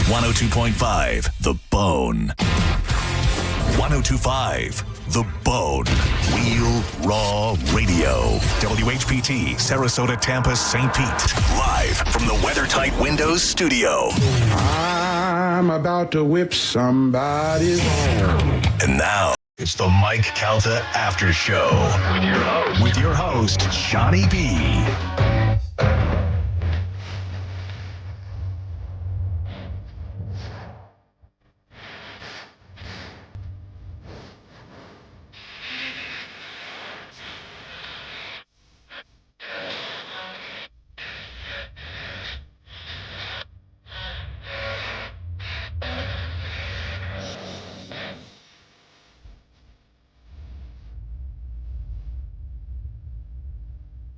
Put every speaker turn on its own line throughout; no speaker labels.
102.5 The Bone. 102.5 The Bone. Real Raw Radio. WHPT, Sarasota, Tampa, St. Pete. Live from the WeatherTight Windows studio.
I'm about to whip somebody's.
And now, it's the Mike Calta Aftershow. With your host, Johnny B.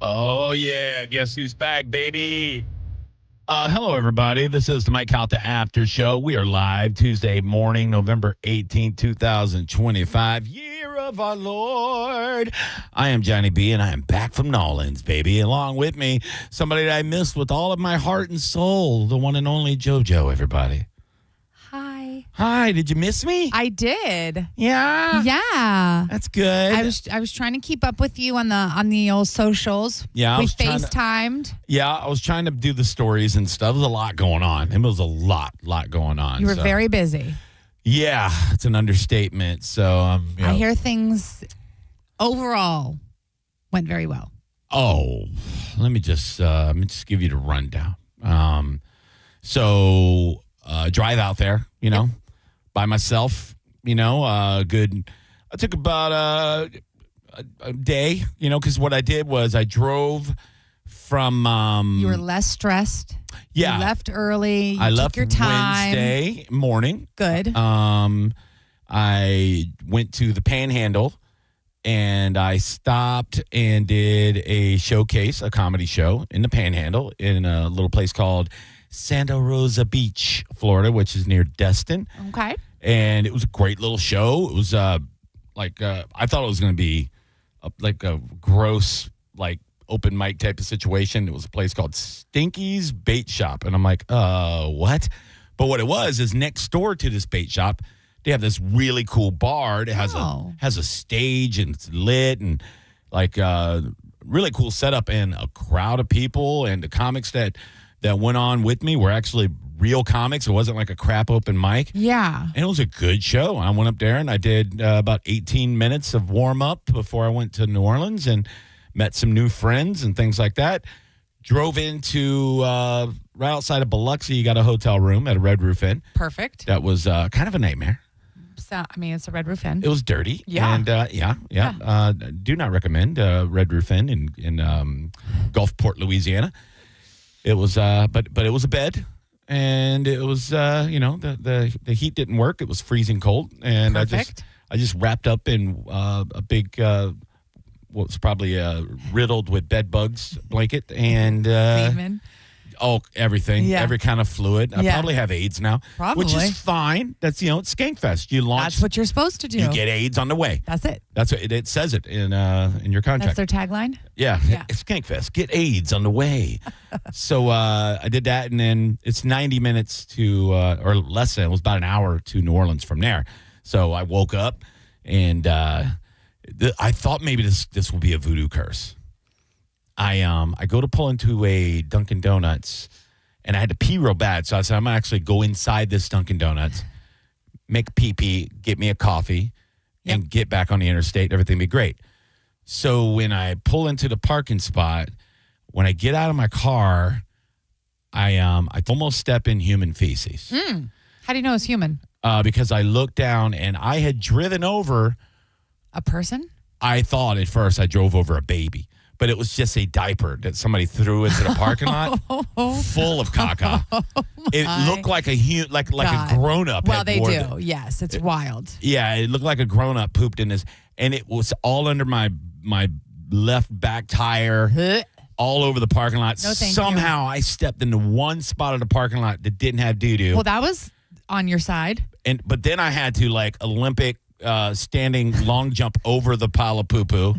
Oh, yeah. Guess who's back, baby? Hello, everybody. This is the Mike Calta After Show. We are live Tuesday morning, November 18, 2025, year of our Lord. I am Johnny B, and I am back from Nolans, baby. Along with me, somebody that I missed with all of my heart and soul, the one and only JoJo, everybody. Hi, did you miss me?
I did.
Yeah?
Yeah.
That's good.
I was trying to keep up with you on the old socials.
Yeah,
we FaceTimed.
I was trying to do the stories and stuff. There was a lot going on. It was a lot going on.
You were very busy.
Yeah, it's an understatement. So
I hear things overall went very well.
Oh, let me just give you the rundown. Drive out there, by myself, good. I took about a day, because what I did was I drove from.
You were less stressed.
Yeah.
You left early. You
I
took
left
your time.
Wednesday morning.
Good.
I went to the Panhandle and I stopped and did a showcase, a comedy show in the Panhandle in a little place called Santa Rosa Beach, Florida, which is near Destin.
Okay.
And it was a great little show. It was I thought it was going to be a gross, open mic type of situation. It was a place called Stinky's Bait Shop. And I'm like, what? But what it was is next door to this bait shop, they have this really cool bar. It has a stage and it's lit and really cool setup and a crowd of people, and the comics that went on with me were actually real comics. It wasn't like a crap open mic.
Yeah.
And it was a good show. I went up there and I did about 18 minutes of warm up before I went to New Orleans and met some new friends and things like that. Drove into right outside of Biloxi. You got a hotel room at a Red Roof Inn.
Perfect.
That was kind of a nightmare.
So, it's a Red Roof Inn.
It was dirty.
Yeah.
And do not recommend Red Roof Inn in Gulfport, Louisiana. It was, but it was a bed, and it was, the heat didn't work. It was freezing cold, and
Perfect.
I just wrapped up in a big, what was probably riddled with bed bugs blanket and
Semen.
Everything,
Yeah.
every kind of fluid. I
Yeah.
probably have AIDS now,
Probably.
which is fine. That's it's Skankfest. You launch,
That's what you're supposed to do.
you get AIDS on the way.
That's it.
That's what it says it in your contract.
That's their tagline.
Yeah. It's Skankfest. Get AIDS on the way. So I did that, and then it's 90 minutes to, or less than, it was about an hour to New Orleans from there. So I woke up, and I thought maybe this would be a voodoo curse. I go to pull into a Dunkin' Donuts, and I had to pee real bad. So I said, I'm going to actually go inside this Dunkin' Donuts, make a pee-pee, get me a coffee, and get back on the interstate. Everything be great. So when I pull into the parking spot, when I get out of my car, I almost step in human feces.
How do you know it's human?
Because I looked down, and I had driven over.
A person?
I thought at first I drove over a baby, but it was just a diaper that somebody threw into the parking lot full of caca. It looked like a grown-up.
Well, they do. Yes, it's wild.
Yeah, it looked like a grown-up pooped in this, and it was all under my left back tire, all over the parking lot.
No, thank
Somehow I stepped into one spot of the parking lot that didn't have doo-doo.
Well, that was on your side.
But then I had to Olympic standing long jump over the pile of poo-poo,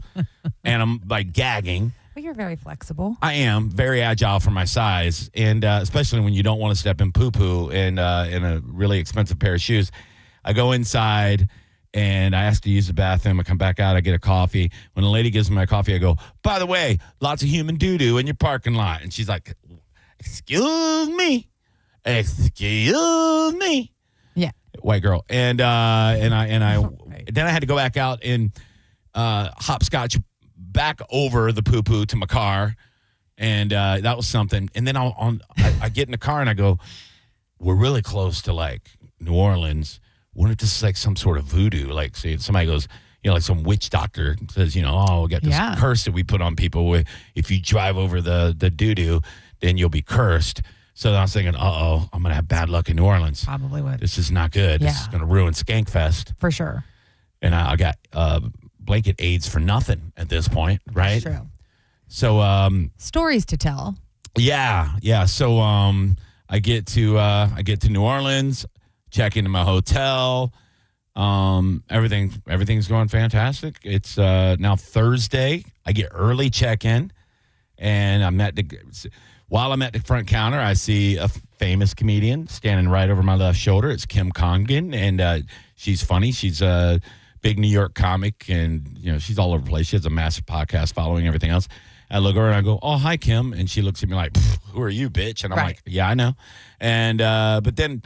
and I'm gagging.
But you're very flexible.
I am very agile for my size, and especially when you don't want to step in poo-poo and in a really expensive pair of shoes. I go inside, and I ask to use the bathroom. I come back out. I get a coffee. When the lady gives me my coffee, I go, by the way, lots of human doo-doo in your parking lot. And she's like, excuse me. Excuse me.
Yeah.
White girl. And I
Right.
then I had to go back out and hopscotch back over the poo-poo to my car, and that was something. And then I get in the car and I go, we're really close to like New Orleans. What if this is like some sort of voodoo? Like, say somebody goes, like some witch doctor says, we got this curse that we put on people. Where if you drive over the doo-doo, then you'll be cursed. So I was thinking, I'm going to have bad luck in New Orleans.
Probably would.
This is not good.
Yeah.
This is going to ruin Skankfest.
For sure.
And I got blanket AIDS for nothing at this point, right?
True.
So
Stories to tell.
yeah. So I get to New Orleans, check into my hotel. Everything's going fantastic. It's now Thursday. I get early check-in, and while I'm at the front counter, I see a famous comedian standing right over my left shoulder. It's Kim Congdon, and she's funny. She's a big New York comic, and she's all over the place. She has a massive podcast following, everything else. I look at her and I go, "Oh, hi, Kim," and she looks at me like, "Who are you, bitch?" And I'm like, "Yeah, I know." And but then,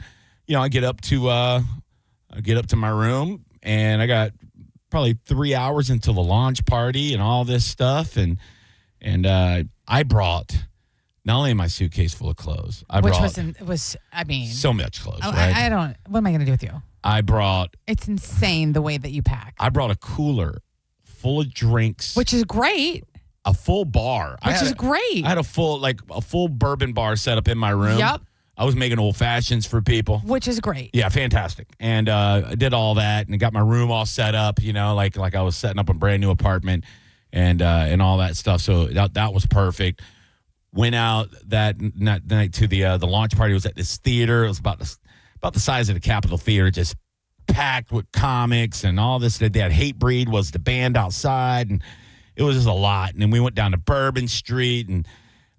I get up to my room, and I got probably 3 hours until the launch party and all this stuff, and I brought. Not only my suitcase full of clothes, so much clothes. Right?
I don't. What am I going to do with you?
It's
insane the way that you pack.
I brought a cooler full of drinks,
Which is great.
a full bar,
Which is great.
I had a full bourbon bar set up in my room.
Yep.
I was making old fashions for people.
Which is great.
Yeah, fantastic. And I did all that and got my room all set up, like I was setting up a brand new apartment and all that stuff. So that was perfect. Went out that night to the launch party. It was at this theater. It was about the size of the Capitol Theater, just packed with comics and all this. They had Hatebreed was the band outside, and it was just a lot. And then we went down to Bourbon Street, and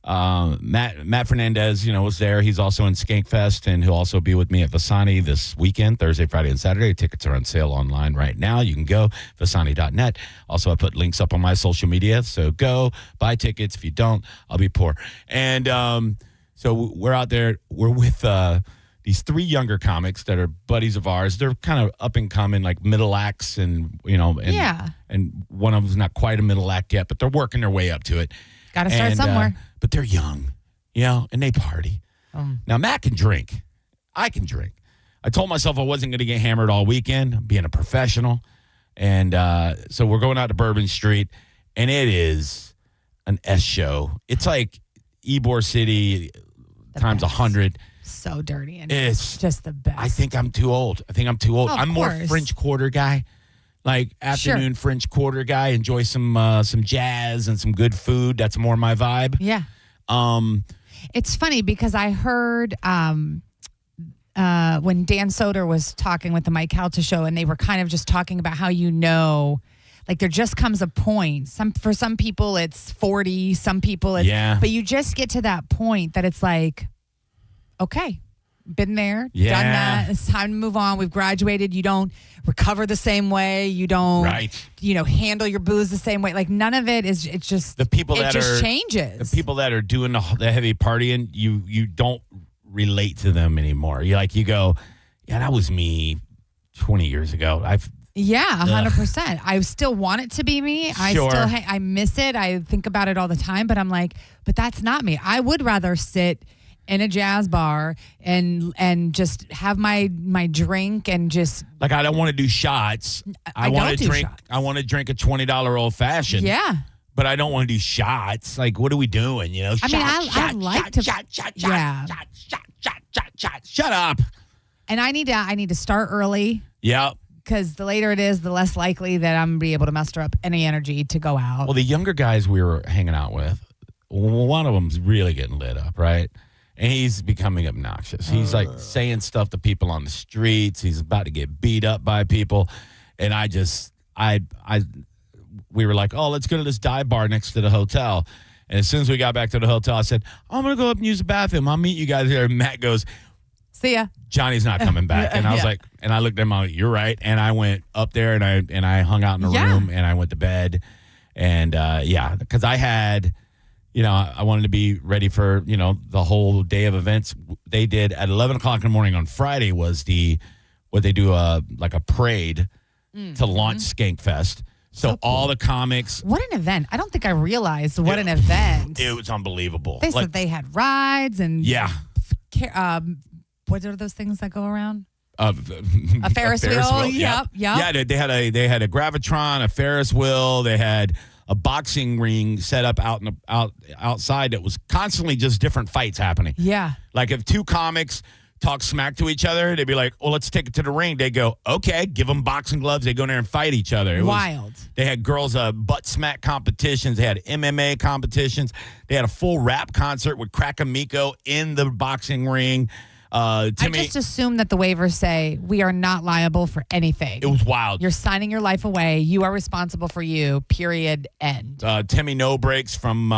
Matt Fernandez, was there. He's also in Skankfest, and he'll also be with me at Vasani this weekend, Thursday, Friday, and Saturday. Tickets are on sale online right now. You can go, Vasani.net. Also, I put links up on my social media, so go buy tickets. If you don't, I'll be poor. And so we're out there. We're with these three younger comics that are buddies of ours. They're kind of up and coming, like middle acts, and and one of them's not quite a middle act yet, but they're working their way up to it.
Got to start somewhere.
But they're young, and they party. Now, Matt can drink. I can drink. I told myself I wasn't going to get hammered all weekend. I'm being a professional. And so we're going out to Bourbon Street, and it is an S show. It's like Ybor City times 100.
So dirty. And
it's
just the best.
I think I'm too old. I'm more French Quarter guy. Like afternoon French Quarter guy, enjoy some jazz and some good food. That's more my vibe.
Yeah. It's funny because I heard when Dan Soder was talking with the Mike Calta show, and they were kind of just talking about how like there just comes a point. For some people it's 40, some people it's but you just get to that point that it's like, okay. Been there, done that. It's time to move on. We've graduated. You don't recover the same way. You don't, handle your booze the same way. Like none of it is. It's just
the people that
changes.
The people that are doing the heavy partying, you don't relate to them anymore. You go, yeah, that was me 20 years ago.
100%. I still want it to be me. I miss it. I think about it all the time. But I'm like, but that's not me. I would rather sit in a jazz bar and just have my drink and just
I don't want to do shots. I want to drink. Shots. I want to drink a $20 old fashioned.
Yeah.
But I don't want to do shots. Like, what are we doing?
I like to
Shut up.
And I need to start early.
Yeah.
Because the later it is, the less likely that I'm going to be able to muster up any energy to go out.
Well, the younger guys we were hanging out with, one of them's really getting lit up, right? And he's becoming obnoxious. He's like saying stuff to people on the streets. He's about to get beat up by people. And we were like, oh, let's go to this dive bar next to the hotel. And as soon as we got back to the hotel, I said, I'm going to go up and use the bathroom. I'll meet you guys there. And Matt goes,
See ya.
Johnny's not coming back. And I was like, and I looked at him, I was like, you're right. And I went up there and I hung out in the room and I went to bed. And because I had, I wanted to be ready for, the whole day of events. They did at 11 o'clock in the morning on Friday was what they do, like a parade to launch Skankfest. So cool. All the comics.
What an event. I don't think I realized what an event.
It was unbelievable.
They said they had rides and.
Yeah.
What are those things that go around?
A
Ferris wheel. Yep.
Yeah, they had a Gravitron, a Ferris wheel. They had a boxing ring set up outside that was constantly just different fights happening.
Yeah.
Like if two comics talk smack to each other, they'd be like, well, let's take it to the ring. They go, okay, give them boxing gloves. They go in there and fight each other. It
Wild.
They had girls' butt smack competitions. They had MMA competitions. They had a full rap concert with Crack-A-Miko in the boxing ring.
I just assume that the waivers say we are not liable for anything.
It was wild.
You're signing your life away. You are responsible for you. Period. End.
Timmy No Breaks from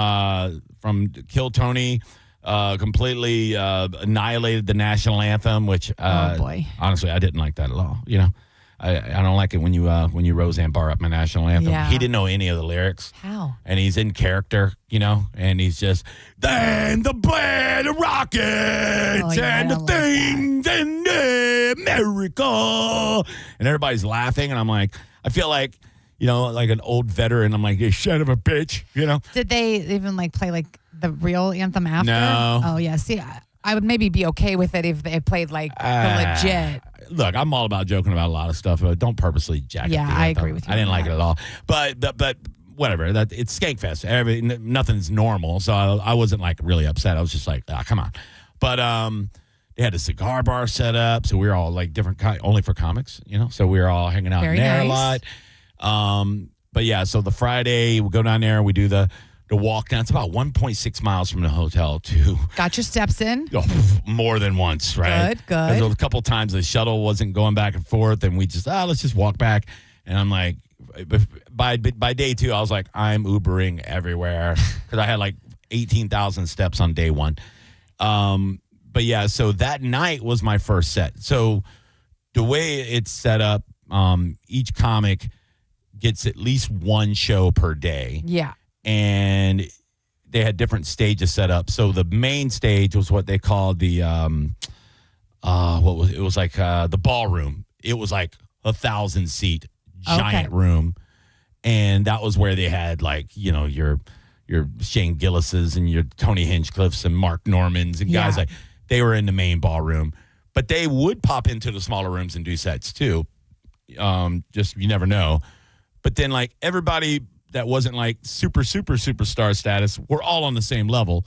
Kill Tony completely annihilated the national anthem, which
oh boy,
honestly I didn't like that at all. I don't like it when you Roseanne Barr up my national anthem.
Yeah.
He didn't know any of the lyrics.
How?
And he's in character, and he's just then the blade of rockets and the things in America, and everybody's laughing, and I'm like, I feel like like an old veteran. I'm like, you son of a bitch,
Did they even play the real anthem after?
No.
Oh yeah. See, I would maybe be okay with it if they played the legit.
Look, I'm all about joking about a lot of stuff. But don't purposely jack.
Yeah, I agree with you.
I didn't like it at all. But whatever. It's Skankfest. Nothing's normal, so I wasn't really upset. I was just like, come on. But they had a cigar bar set up, so we were all different kind, only for comics, So we were all hanging out
Very
in there
nice.
a lot. But yeah, so the Friday we go down there and we do the walk down. It's about 1.6 miles from the hotel to.
Got your steps in?
More than once, right?
Good.
There was a couple times the shuttle wasn't going back and forth, and we just, let's just walk back. And I'm like, by day 2, I was like, I'm Ubering everywhere because I had 18,000 steps on day 1. But yeah, so that night was my first set. So the way it's set up, each comic gets at least one show per day.
Yeah.
And they had different stages set up. So the main stage was what they called the the ballroom. It was 1,000-seat giant room, and that was where they had your Shane Gillis's and your Tony Hinchcliffe's and Mark Normans and guys they were in the main ballroom, but they would pop into the smaller rooms and do sets too. Just you never know. But then everybody that wasn't superstar status, we're all on the same level.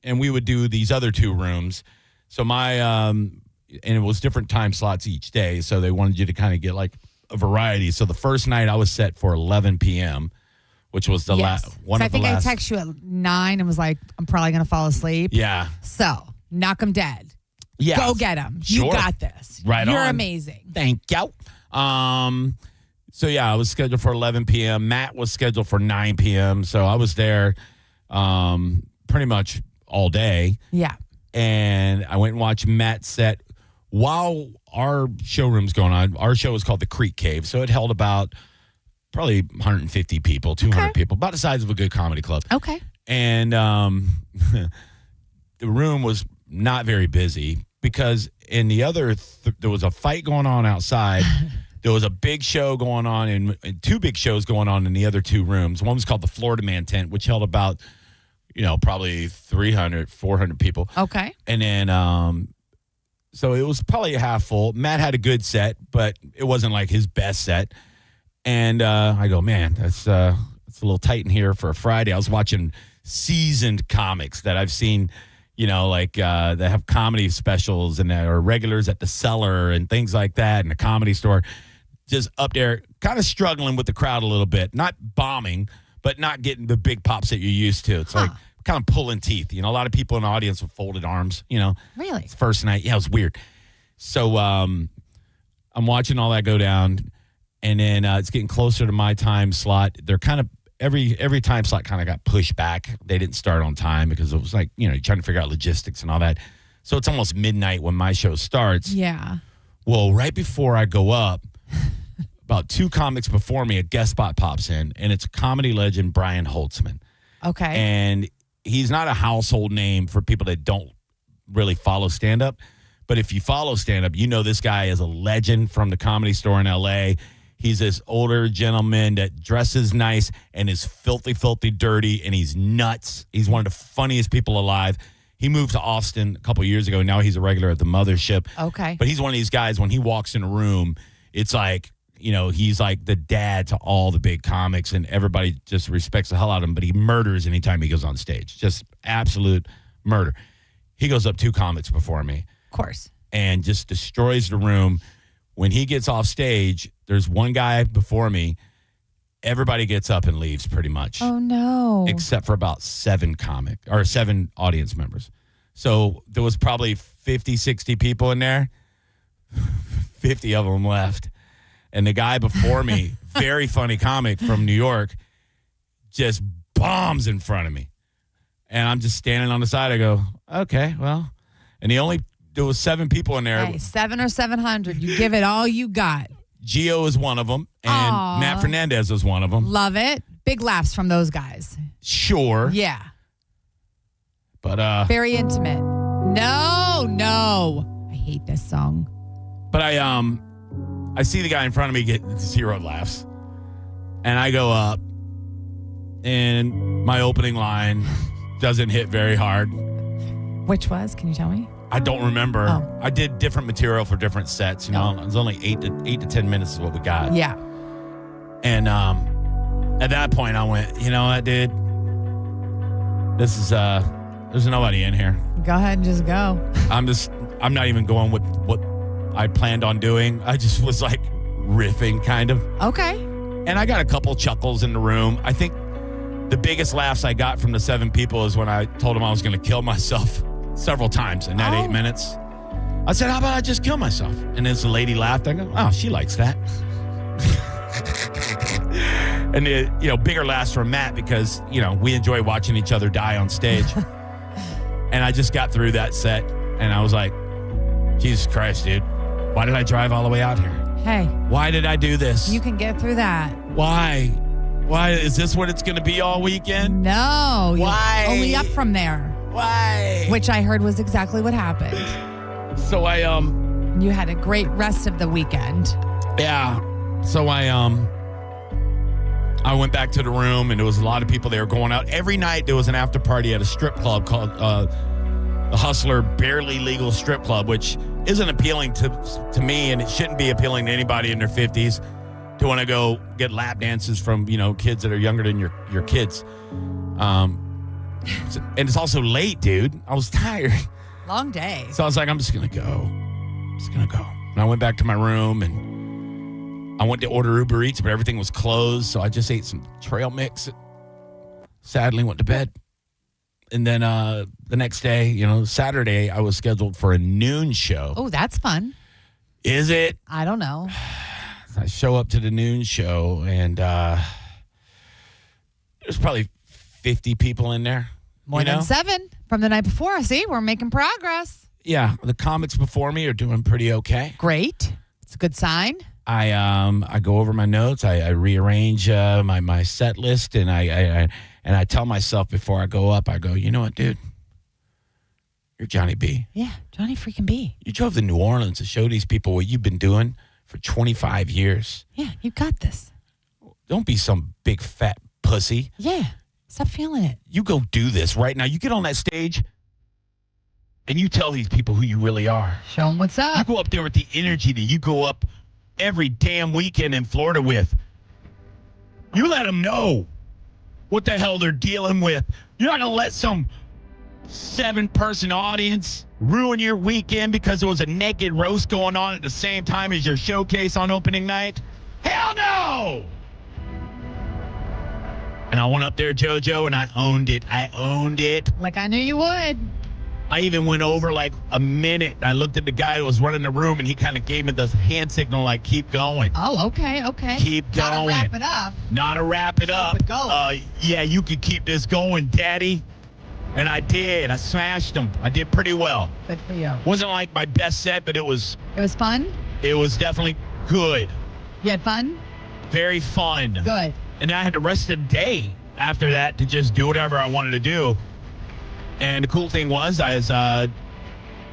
And we would do these other 2 rooms. So and it was different time slots each day. So they wanted you to kind of get a variety. So the first night I was set for 11 p.m., which was the last one.
I think I texted you at 9 and was like, I'm probably going to fall asleep.
Yeah.
So knock them dead.
Yeah.
Go get them.
Sure.
You got this.
Right
You're
on.
amazing.
Thank you. So, yeah, I was scheduled for 11 p.m. Matt was scheduled for 9 p.m. So I was there pretty much all day.
Yeah.
And I went and watched Matt's set while our showroom's going on. Our show was called The Creek Cave. So it held about probably 150 people, 200 people, about the size of a good comedy club.
Okay.
And the room was not very busy because in the other, there was a fight going on outside. There was a big show going on and 2 big shows going on in the other 2 rooms. One was called the Florida Man Tent, which held about, probably 300, 400 people.
Okay.
And then, so it was probably half full. Matt had a good set, but it wasn't his best set. And I go, man, it's a little tight in here for a Friday. I was watching seasoned comics that I've seen, that have comedy specials and that are regulars at the Cellar and things like that, and the Comedy Store. Just up there, kind of struggling with the crowd a little bit. Not bombing, but not getting the big pops that you're used to. It's kind of pulling teeth. A lot of people in the audience with folded arms,
Really?
It's first night. Yeah, it was weird. So I'm watching all that go down. And then it's getting closer to my time slot. They're kind of every time slot kind of got pushed back. They didn't start on time because it was like, you're trying to figure out logistics and all that. So it's almost midnight when my show starts.
Yeah.
Well, right before I go up, about 2 comics before me, a guest spot pops in, and it's comedy legend Brian Holtzman.
Okay.
And he's not a household name for people that don't really follow stand-up. But if you follow stand-up, you know this guy is a legend from the Comedy Store in L.A. He's this older gentleman that dresses nice and is filthy, filthy dirty, and he's nuts. He's one of the funniest people alive. He moved to Austin a couple of years ago. Now he's a regular at the Mothership.
Okay.
But he's one of these guys, when he walks in a room, it's like, he's like the dad to all the big comics, and everybody just respects the hell out of him, but he murders anytime he goes on stage. Just absolute murder. He goes up 2 comics before me.
Of course.
And just destroys the room. When he gets off stage, there's one guy before me. Everybody gets up and leaves pretty much.
Oh, no.
Except for about 7 audience members. So there was probably 50, 60 people in there. 50 of them left. And the guy before me, very funny comic from New York, just bombs in front of me. And I'm just standing on the side. I go, okay, well. And there was 7 people in there.
Hey, 7 or 700. You give it all you got.
Gio is one of them. And
Aww.
Matt Fernandez is one of them.
Love it. Big laughs from those guys.
Sure.
Yeah.
But
very intimate. No. I hate this song.
But I see the guy in front of me get 0 laughs. And I go up, and my opening line doesn't hit very hard.
Which was? Can you tell me?
I don't remember.
Oh.
I did different material for different sets. It was only 8 to 10 minutes is what we got.
Yeah.
And at that point, I went, you know what, dude? This is there's nobody in here.
Go ahead and just go.
I'm not even going with what I planned on doing. I just was like riffing, kind of.
Okay.
And I got a couple chuckles in the room. I think the biggest laughs I got from the 7 people is when I told them I was going to kill myself several times in that 8 minutes. I said, how about I just kill myself? And as the lady laughed, I go, oh, she likes that. And bigger laughs from Matt because, we enjoy watching each other die on stage. And I just got through that set and I was like, Jesus Christ, dude. Why did I drive all the way out here?
Hey.
Why did I do this?
You can get through that.
Why? Why? Is this what it's going to be all weekend?
No.
Why?
Only up from there.
Why?
Which I heard was exactly what happened.
So
You had a great rest of the weekend.
Yeah. So I went back to the room, and there was a lot of people there going out. Every night there was an after party at a strip club called the Hustler Barely Legal Strip Club, which isn't appealing to me, and it shouldn't be appealing to anybody in their 50s to want to go get lap dances from, kids that are younger than your kids. And it's also late, dude. I was tired.
Long day.
So I was like, I'm just going to go. And I went back to my room, and I went to order Uber Eats, but everything was closed. So I just ate some trail mix. Sadly, went to bed. And then the next day, Saturday, I was scheduled for a noon show.
Oh, that's fun.
Is it?
I don't know.
I show up to the noon show, and there's probably 50 people in there.
More than 7 from the night before. I see. We're making progress.
Yeah. The comics before me are doing pretty okay.
Great. It's a good sign.
I go over my notes. I rearrange my set list, and I tell myself before I go up, I go, you know what, dude? You're Johnny B.
Yeah, Johnny freaking B.
You drove to New Orleans to show these people what you've been doing for 25 years.
Yeah, you got this.
Don't be some big fat pussy.
Yeah, stop feeling it.
You go do this right now. You get on that stage, and you tell these people who you really are.
Show them what's
You
up.
go up there with the energy that you go up every damn weekend in Florida with. You let them know what the hell they're dealing with. You're not going to let some 7-person audience ruin your weekend because there was a naked roast going on at the same time as your showcase on opening night. Hell no! And I went up there, JoJo, and I owned it.
Like I knew you would.
I even went over like a minute. I looked at the guy who was running the room, and he kind of gave me the hand signal, like, keep going.
Oh, okay.
Keep going.
Not to wrap it up.
Not to wrap it up.
Keep it going.
Yeah, you can keep this going, Daddy. And I did. I smashed him. I did pretty well.
Good for you.
Wasn't like my best set, but it was
fun?
It was definitely good.
You had fun?
Very fun.
Good.
And I had the rest of the day after that to just do whatever I wanted to do. And the cool thing was, there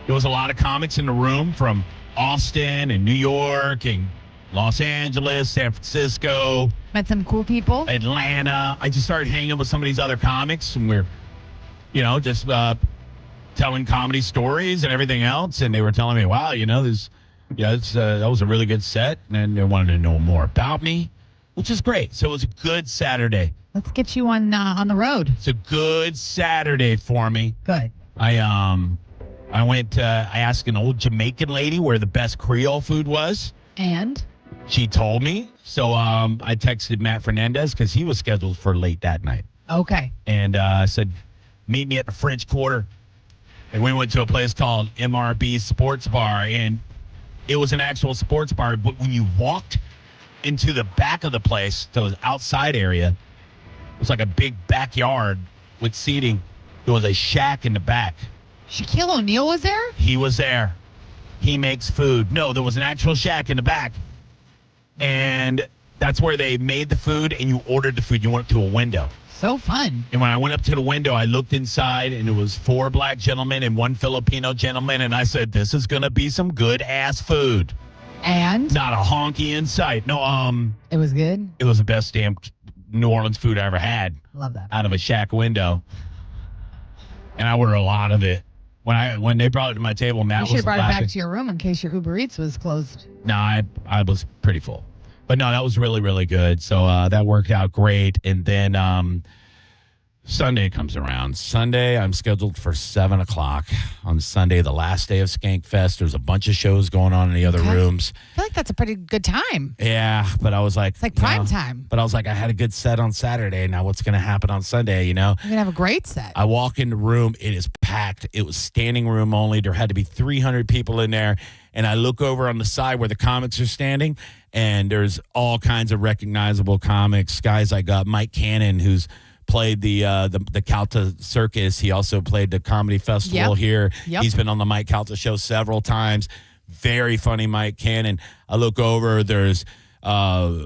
was a lot of comics in the room from Austin and New York and Los Angeles, San Francisco.
Met some cool people.
Atlanta. I just started hanging with some of these other comics, and we're, just telling comedy stories and everything else. And they were telling me, wow, that was a really good set. And they wanted to know more about me, which is great. So it was a good Saturday.
Let's get you on the road.
It's a good Saturday for me.
Good.
I went, I asked an old Jamaican lady where the best Creole food was.
And?
She told me. So I texted Matt Fernandez because he was scheduled for late that night.
Okay.
And said, meet me at the French Quarter. And we went to a place called MRB Sports Bar. And it was an actual sports bar. But when you walked into the back of the place, to the outside area, it was like a big backyard with seating. There was a shack in the back.
Shaquille O'Neal was there?
He was there. He makes food. No, there was an actual shack in the back. And that's where they made the food, and you ordered the food. You went up to a window.
So fun.
And when I went up to the window, I looked inside, and it was 4 black gentlemen and 1 Filipino gentleman. And I said, this is going to be some good-ass food.
And?
Not a honky in sight. No,
It was good?
It was the best damn New Orleans food I ever had.
Love that.
Out of a shack window. And I ordered a lot of it. When they brought it to my table, Matt was
You should have brought
laughing.
it back to your room in case your Uber Eats was closed.
No, I was pretty full. But no, that was really, really good. So that worked out great. And then Sunday comes around. Sunday, I'm scheduled for 7 o'clock on Sunday, the last day of Skank Fest. There's a bunch of shows going on in the other rooms.
I feel like that's a pretty good time.
Yeah, but I was like...
It's like prime time.
But I was like, I had a good set on Saturday. Now what's going to happen on Sunday,
You're going to have a great set.
I walk in the room. It is packed. It was standing room only. There had to be 300 people in there. And I look over on the side where the comics are standing, and there's all kinds of recognizable comics. Guys, I got Mike Cannon, who's played the Calta Circus. He also played the comedy festival here.
Yep.
He's been on the Mike Calta show several times. Very funny Mike Cannon. I look over, there's Brendan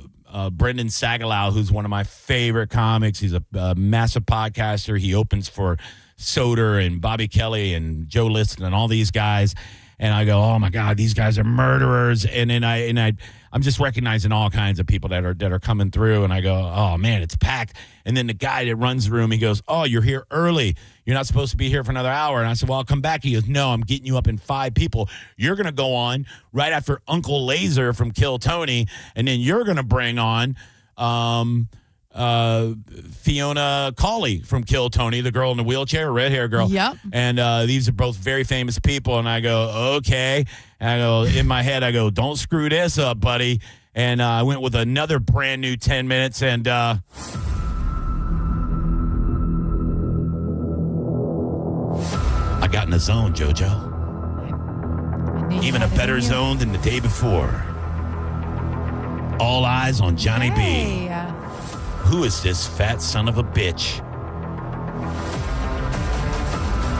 Sagalow, who's one of my favorite comics. He's a massive podcaster. He opens for Soder and Bobby Kelly and Joe Liston and all these guys. And I go, oh my God, these guys are murderers. And then I'm just recognizing all kinds of people that are coming through. And I go, oh man, it's packed. And then the guy that runs the room, he goes, oh, you're here early. You're not supposed to be here for another hour. And I said, well, I'll come back. He goes, no, I'm getting you up in 5 people. You're going to go on right after Uncle Laser from Kill Tony. And then you're going to bring on Fiona Cawley from Kill Tony, the girl in the wheelchair, red hair girl.
Yep.
And these are both very famous people. And I go, okay. And I go, in my head, I go, don't screw this up, buddy. And I went with another brand new 10 minutes. And I got in the zone, JoJo. Even a better zone than the day before. All eyes on Johnny B. Who is this fat son of a bitch?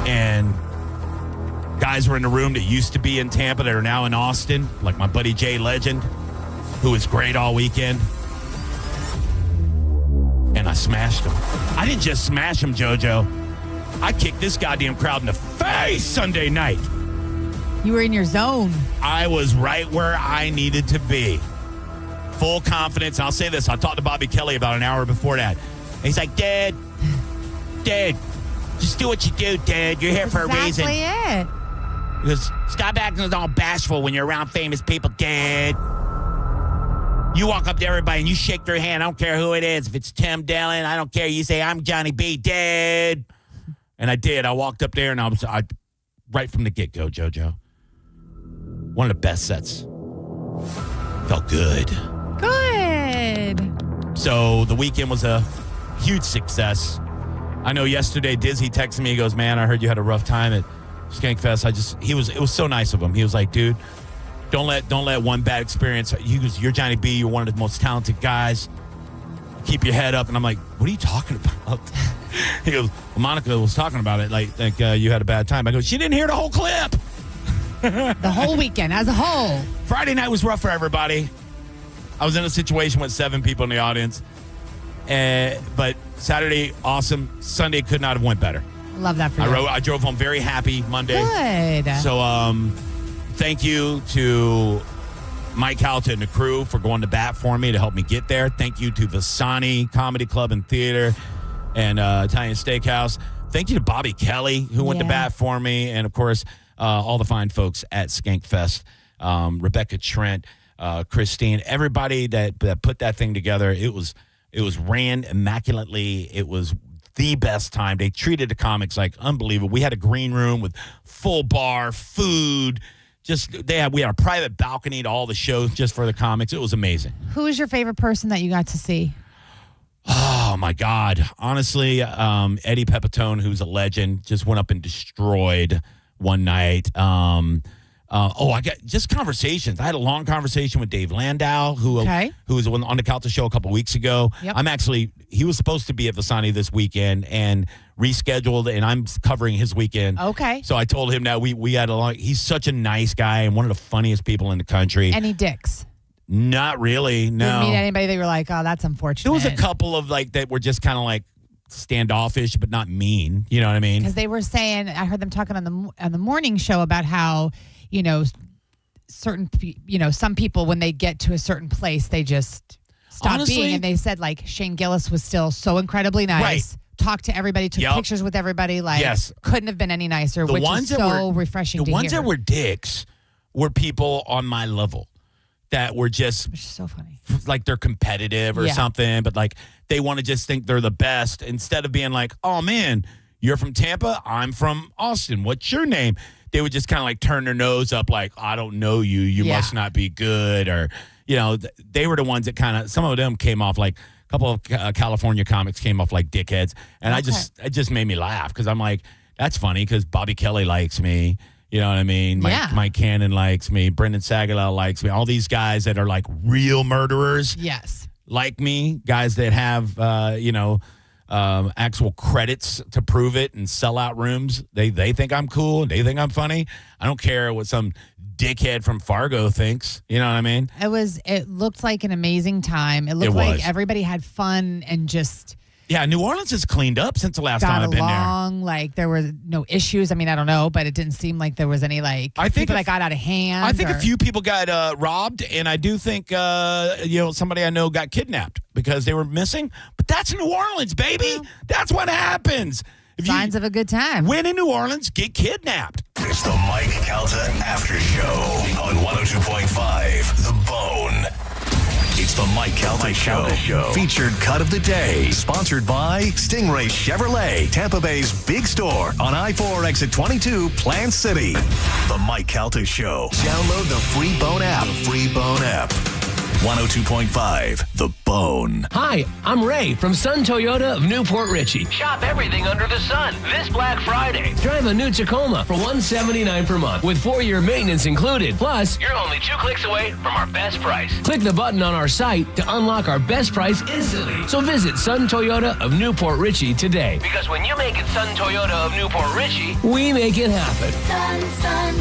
And guys were in the room that used to be in Tampa that are now in Austin, like my buddy Jay Legend, who was great all weekend. And I smashed him. I didn't just smash him, JoJo. I kicked this goddamn crowd in the face Sunday night.
You were in your zone.
I was right where I needed to be. Full confidence. I'll say this. I talked to Bobby Kelly about an hour before that. And he's like, Dad, just do what you do, Dad. You're here for a reason.
Exactly it.
He goes, stop acting all bashful when you're around famous people, Dad. You walk up to everybody and you shake their hand. I don't care who it is. If it's Tim Dillon, I don't care. You say, I'm Johnny B, Dad. And I did. I walked up there and I right from the get-go, JoJo. One of the best sets. Felt good.
Good.
So the weekend was a huge success. I know yesterday Dizzy texted me. He goes, man, I heard you had a rough time at Skankfest. It was so nice of him. He was like, dude, don't let one bad experience. You're Johnny B. You're one of the most talented guys. Keep your head up. And I'm like, what are you talking about? He goes, well, Monica was talking about it like you had a bad time. I go, she didn't hear the whole clip.
The whole weekend as a whole.
Friday night was rough for everybody. I was in a situation with 7 people in the audience. But Saturday, awesome. Sunday could not have went better.
Love that for you.
I drove home very happy Monday.
Good.
So thank you to Mike Calta and the crew for going to bat for me to help me get there. Thank you to Vasani Comedy Club and Theater and Italian Steakhouse. Thank you to Bobby Kelly, who went to bat for me. And, of course, all the fine folks at Skankfest, Rebecca Trent, Christine, everybody that put that thing together. It was ran immaculately. It was the best time. They treated the comics like unbelievable. We had a green room with full bar, food. We had a private balcony to all the shows just for the comics. It was amazing.
Who was your favorite person that you got to see?
Oh, my God. Honestly, Eddie Pepitone, who's a legend, just went up and destroyed one night. I got just conversations. I had a long conversation with Dave Landau, who was on the Calta show a couple weeks ago.
Yep.
He was supposed to be at Vasani this weekend and rescheduled, and I'm covering his weekend.
Okay.
So I told him that we had he's such a nice guy and one of the funniest people in the country.
Any dicks?
Not really, no.
Didn't meet anybody that you were like, oh, that's unfortunate.
There was a couple of that were just kind of standoffish, but not mean. You know what I mean?
Because they were saying, I heard them talking on the morning show about how, some people, when they get to a certain place, they just stop being. And they said, Shane Gillis was still so incredibly nice.
Right.
Talked to everybody, took pictures with everybody. Couldn't have been any nicer, which is so refreshing to hear.
The ones that were dicks were people on my level that were just...
Which is so funny.
They're competitive or something, but they want to just think they're the best instead of being like, oh, man, you're from Tampa, I'm from Austin. What's your name? They would just kind of turn their nose up I don't know you. You must not be good. Or, they were the ones that some of them came off a couple of California comics came off like dickheads. And it just made me laugh because I'm like, that's funny because Bobby Kelly likes me. You know what I mean? Mike Cannon likes me. Brendan Sagalow likes me. All these guys that are real murderers.
Yes.
Like me. Guys that have, actual credits to prove it and sell out rooms. They think I'm cool. They think I'm funny. I don't care what some dickhead from Fargo thinks. You know what I mean?
It looked like an amazing time. It looked like everybody had fun and just...
Yeah, New Orleans has cleaned up since the last time I've been there.
There were no issues. I mean, I don't know, but it didn't seem like there was any people that got out of hand.
I think a few people got robbed, and I do think somebody I know got kidnapped because they were missing. But that's New Orleans, baby. Yeah. That's what happens.
Signs of a good time.
Win in New Orleans, get kidnapped.
It's the Mike Calta Aftershow on 102.5 The Bone. It's the Mike Calta Show. Featured cut of the day. Sponsored by Stingray Chevrolet, Tampa Bay's big store on I-4 exit 22, Plant City. The Mike Calta Show. Download the free Bone app. 102.5 The Bone.
Hi, I'm Ray from Sun Toyota of Newport Richey. Shop everything under the sun this Black Friday. Drive a new Tacoma for $179 per month with 4-year maintenance included. Plus, you're only 2 clicks away from our best price. Click the button on our site to unlock our best price instantly. So visit Sun Toyota of Newport Richey today. Because when you make it Sun Toyota of Newport Richey, we make it happen.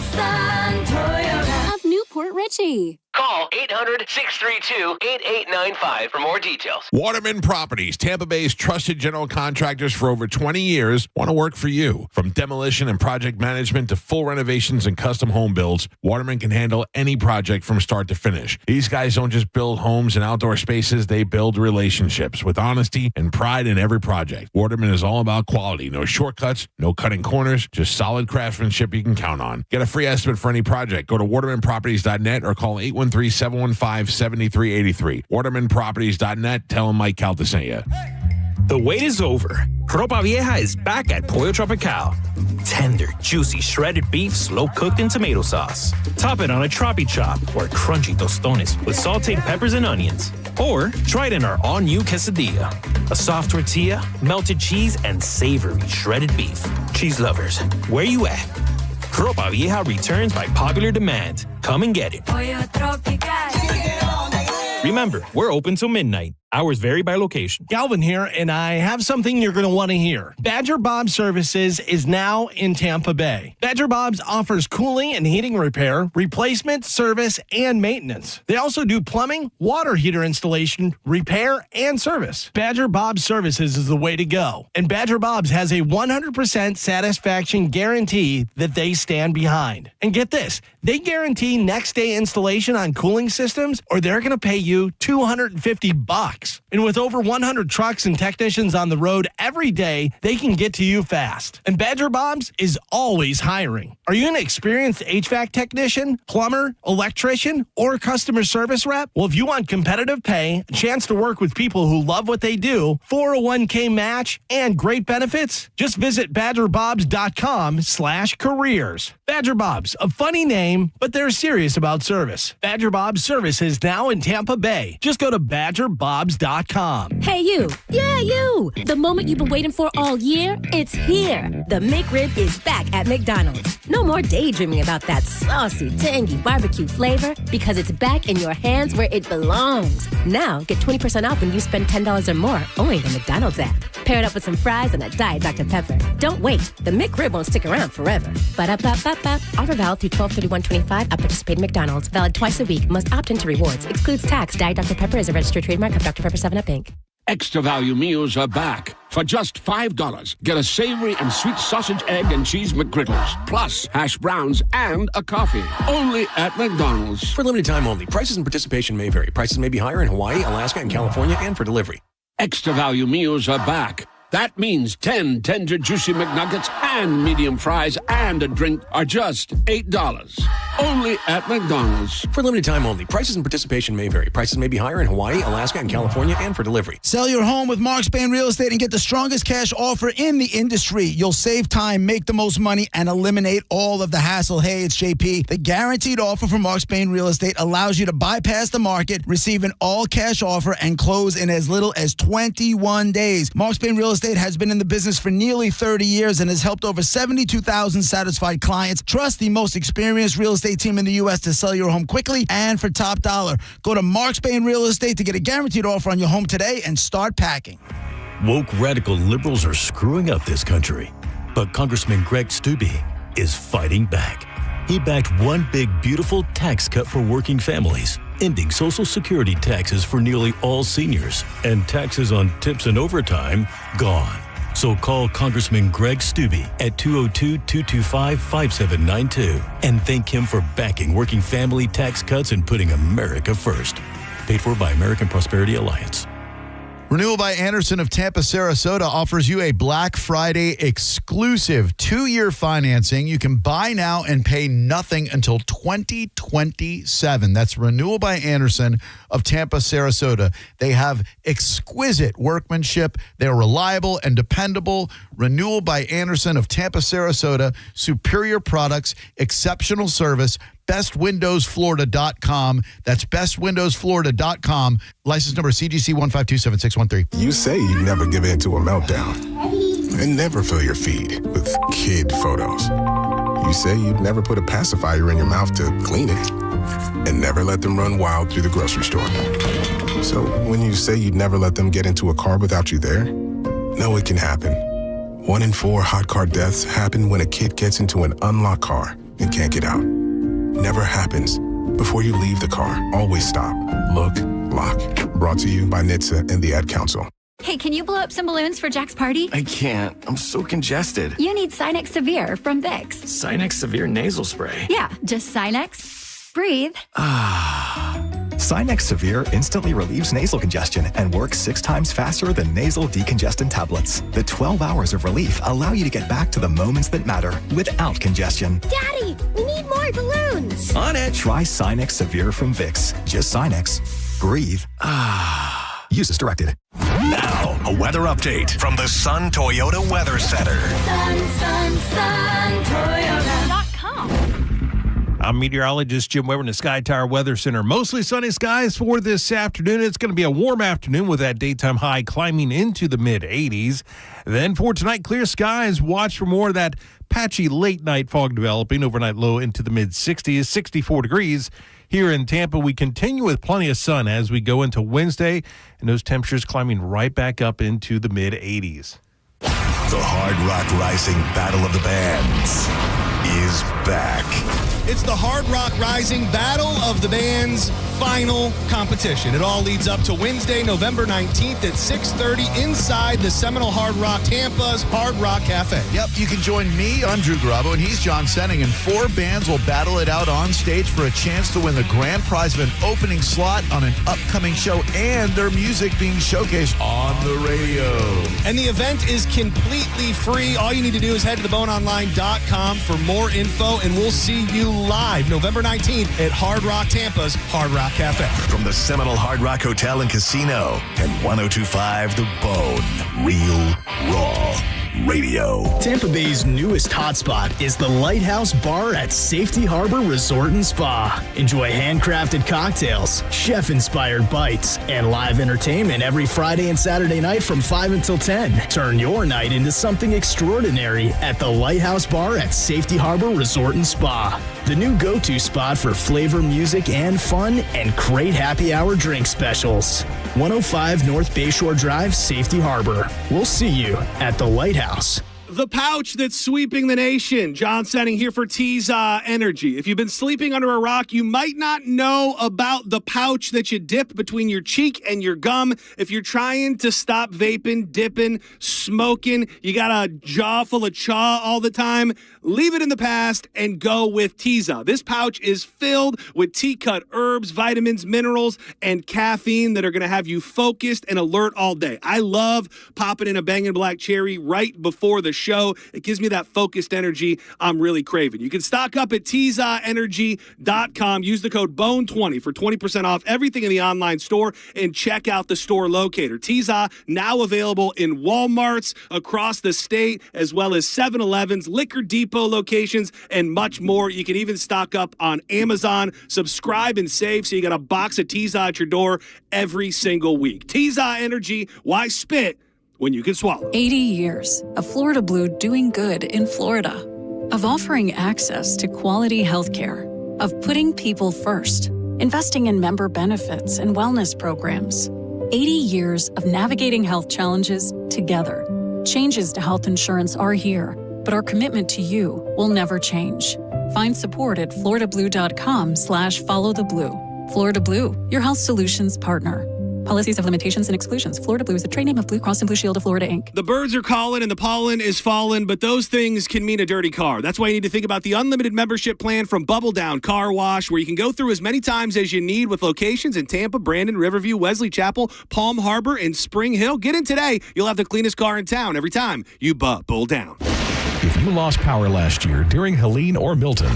Sun Toyota of Newport Richey.
Call 800-632-8895 for more details.
Waterman Properties, Tampa Bay's trusted general contractors for over 20 years, want to work for you. From demolition and project management to full renovations and custom home builds, Waterman can handle any project from start to finish. These guys don't just build homes and outdoor spaces, they build relationships with honesty and pride in every project. Waterman is all about quality, no shortcuts, no cutting corners, just solid craftsmanship you can count on. Get a free estimate for any project. Go to watermanproperties.net or call 813-715-7383. WatermanProperties.net. Tell them Mike Calta sent you.
The wait is over. Ropa Vieja is back at Pollo Tropical. Tender, juicy, shredded beef, slow-cooked in tomato sauce. Top it on a Tropi Chop or crunchy tostones with sauteed peppers and onions. Or try it in our all-new quesadilla. A soft tortilla, melted cheese, and savory shredded beef. Cheese lovers, where you at? Ropa Vieja returns by popular demand. Come and get it. Remember, we're open till midnight. Hours vary by location.
Galvin here, and I have something you're going to want to hear. Badger Bob Services is now in Tampa Bay. Badger Bob's offers cooling and heating repair, replacement, service, and maintenance. They also do plumbing, water heater installation, repair, and service. Badger Bob Services is the way to go. And Badger Bob's has a 100% satisfaction guarantee that they stand behind. And get this, they guarantee next day installation on cooling systems, or they're going to pay you $250. And with over 100 trucks and technicians on the road every day, they can get to you fast. And Badger Bob's is always hiring. Are you an experienced HVAC technician, plumber, electrician, or customer service rep? Well, if you want competitive pay, a chance to work with people who love what they do, 401k match, and great benefits, just visit badgerbobs.com/careers. Badger Bob's, a funny name, but they're serious about service. Badger Bob's Service is now in Tampa Bay. Just go to badgerbobs.com.
Hey, you. Yeah, you. The moment you've been waiting for all year, it's here. The McRib is back at McDonald's. No more daydreaming about that saucy, tangy barbecue flavor, because it's back in your hands where it belongs. Now, get 20% off when you spend $10 or more, only in the McDonald's app. Pair it up with some fries and a Diet Dr. Pepper. Don't wait. The McRib won't stick around forever. Ba-da-ba-ba-ba. Offer valid through 12/31/25 at participating McDonald's. Valid twice a week. Must opt into rewards. Excludes tax. Diet Dr. Pepper is a registered trademark of Dr. Pepper 7-Up, Inc.
Extra value meals are back. For just $5, get a savory and sweet sausage, egg, and cheese McGriddles, plus hash browns and a coffee. Only at McDonald's.
For limited time only. Prices and participation may vary. Prices may be higher in Hawaii, Alaska, and California, and for delivery.
Extra value meals are back. That means 10 tender, juicy McNuggets and medium fries and a drink are just $8. Only at McDonald's.
For limited time only. Prices and participation may vary. Prices may be higher in Hawaii, Alaska, and California, and for delivery.
Sell your home with Mark Spain Real Estate and get the strongest cash offer in the industry. You'll save time, make the most money, and eliminate all of the hassle. Hey, it's JP. The guaranteed offer from Mark Spain Real Estate allows you to bypass the market, receive an all-cash offer, and close in as little as 21 days. Mark Spain Real Estate has been in the business for nearly 30 years and has helped over 72,000 satisfied clients. Trust the most experienced real estate team in the U.S. to sell your home quickly and for top dollar. Go to Mark Spain Real Estate to get a guaranteed offer on your home today and start packing.
Woke radical liberals are screwing up this country, but Congressman Greg Steube is fighting back. He backed one big, beautiful tax cut for working families, ending Social Security taxes for nearly all seniors, and taxes on tips and overtime gone. So call Congressman Greg Steube at 202-225-5792 and thank him for backing working family tax cuts and putting America first. Paid for by American Prosperity Alliance.
Renewal by Anderson of Tampa, Sarasota offers you a Black Friday exclusive 2-year financing. You can buy now and pay nothing until 2027. That's Renewal by Anderson of Tampa, Sarasota. They have exquisite workmanship. They're reliable and dependable. Renewal by Anderson of Tampa, Sarasota. Superior products, exceptional service. bestwindowsflorida.com. That's bestwindowsflorida.com. License number CGC 1527613.
You say you never give in to a meltdown and never fill your feed with kid photos. You say you'd never put a pacifier in your mouth to clean it and never let them run wild through the grocery store. So when you say you'd never let them get into a car without you there, no, it can happen. 1 in 4 hot car deaths happen when a kid gets into an unlocked car and can't get out. Never happens. Before you leave the car, always stop, look, lock. Brought to you by NHTSA and the Ad Council.
Hey, can you blow up some balloons for Jack's party?
I can't. I'm so congested.
You need Sinex Severe from Vicks.
Sinex Severe Nasal Spray.
Yeah, just Sinex. Breathe.
Sinex Severe instantly relieves nasal congestion and works 6 times faster than nasal decongestant tablets. The 12 hours of relief allow you to get back to the moments that matter without congestion.
Daddy, we need more balloons.
On it. Try Sinex Severe from Vicks. Just Sinex. Breathe. Use as directed.
Now, a weather update from the Sun Toyota Weather Center.
Sun Toyota.com.
I'm meteorologist Jim Weber in the Sky Tower Weather Center. Mostly sunny skies for this afternoon. It's going to be a warm afternoon with that daytime high climbing into the mid-80s. Then for tonight, clear skies. Watch for more of that patchy late night fog developing. Overnight low into the mid-60s, 64 degrees. Here in Tampa, we continue with plenty of sun as we go into Wednesday, and those temperatures climbing right back up into the mid-80s.
The Hard Rock Rising Battle of the Bands is back.
It's the Hard Rock Rising Battle of the Bands final competition. It all leads up to Wednesday, November 19th at 6:30 inside the Seminole Hard Rock Tampa's Hard Rock Cafe.
Yep, you can join me, I'm Drew Garabo, and he's John Senning, and 4 bands will battle it out on stage for a chance to win the grand prize of an opening slot on an upcoming show and their music being showcased on the radio.
And the event is completely free. All you need to do is head to theboneonline.com for more info, and we'll see you live November 19th at Hard Rock Tampa's Hard Rock Cafe.
From the Seminole Hard Rock Hotel and Casino and 102.5 The Bone, Real Raw Radio.
Tampa Bay's newest hotspot is the Lighthouse Bar at Safety Harbor Resort and Spa. Enjoy handcrafted cocktails, chef-inspired bites, and live entertainment every Friday and Saturday night from 5 until 10. Turn your night into something extraordinary at the Lighthouse Bar at Safety Harbor Resort and Spa. The new go-to spot for flavor, music, and fun, and great happy hour drink specials. 105 North Bayshore Drive, Safety Harbor. We'll see you at the Lighthouse.
The pouch that's sweeping the nation. John Senning here for Tiza Energy. If you've been sleeping under a rock, you might not know about the pouch that you dip between your cheek and your gum. If you're trying to stop vaping, dipping, smoking, you got a jaw full of chaw all the time, leave it in the past and go with Tiza. This pouch is filled with tea-cut herbs, vitamins, minerals, and caffeine that are going to have you focused and alert all day. I love popping in a Bangin' Black Cherry right before the show. It gives me that focused energy I'm really craving. You can stock up at TizaEnergy.com. Use the code BONE20 for 20% off everything in the online store and check out the store locator. Tiza now available in Walmarts across the state, as well as 7-Elevens, Liquor Depot locations, and much more. You can even stock up on Amazon. Subscribe and save so you got a box of Tiza at your door every single week. Tiza Energy, why spit when you can swallow?
80 years of Florida Blue doing good in Florida, of offering access to quality health care, of putting people first, investing in member benefits and wellness programs. 80 years of navigating health challenges together. Changes to health insurance are here, but our commitment to you will never change. Find support at FloridaBlue.com/followtheblue. Florida Blue, your health solutions partner. Policies have limitations and exclusions. Florida Blue is the trade name of Blue Cross and Blue Shield of Florida, Inc.
The birds are calling and the pollen is falling, but those things can mean a dirty car. That's why you need to think about the unlimited membership plan from Bubble Down Car Wash, where you can go through as many times as you need with locations in Tampa, Brandon, Riverview, Wesley Chapel, Palm Harbor, and Spring Hill. Get in today. You'll have the cleanest car in town every time you Bubble Down.
If you lost power last year during Helene or Milton,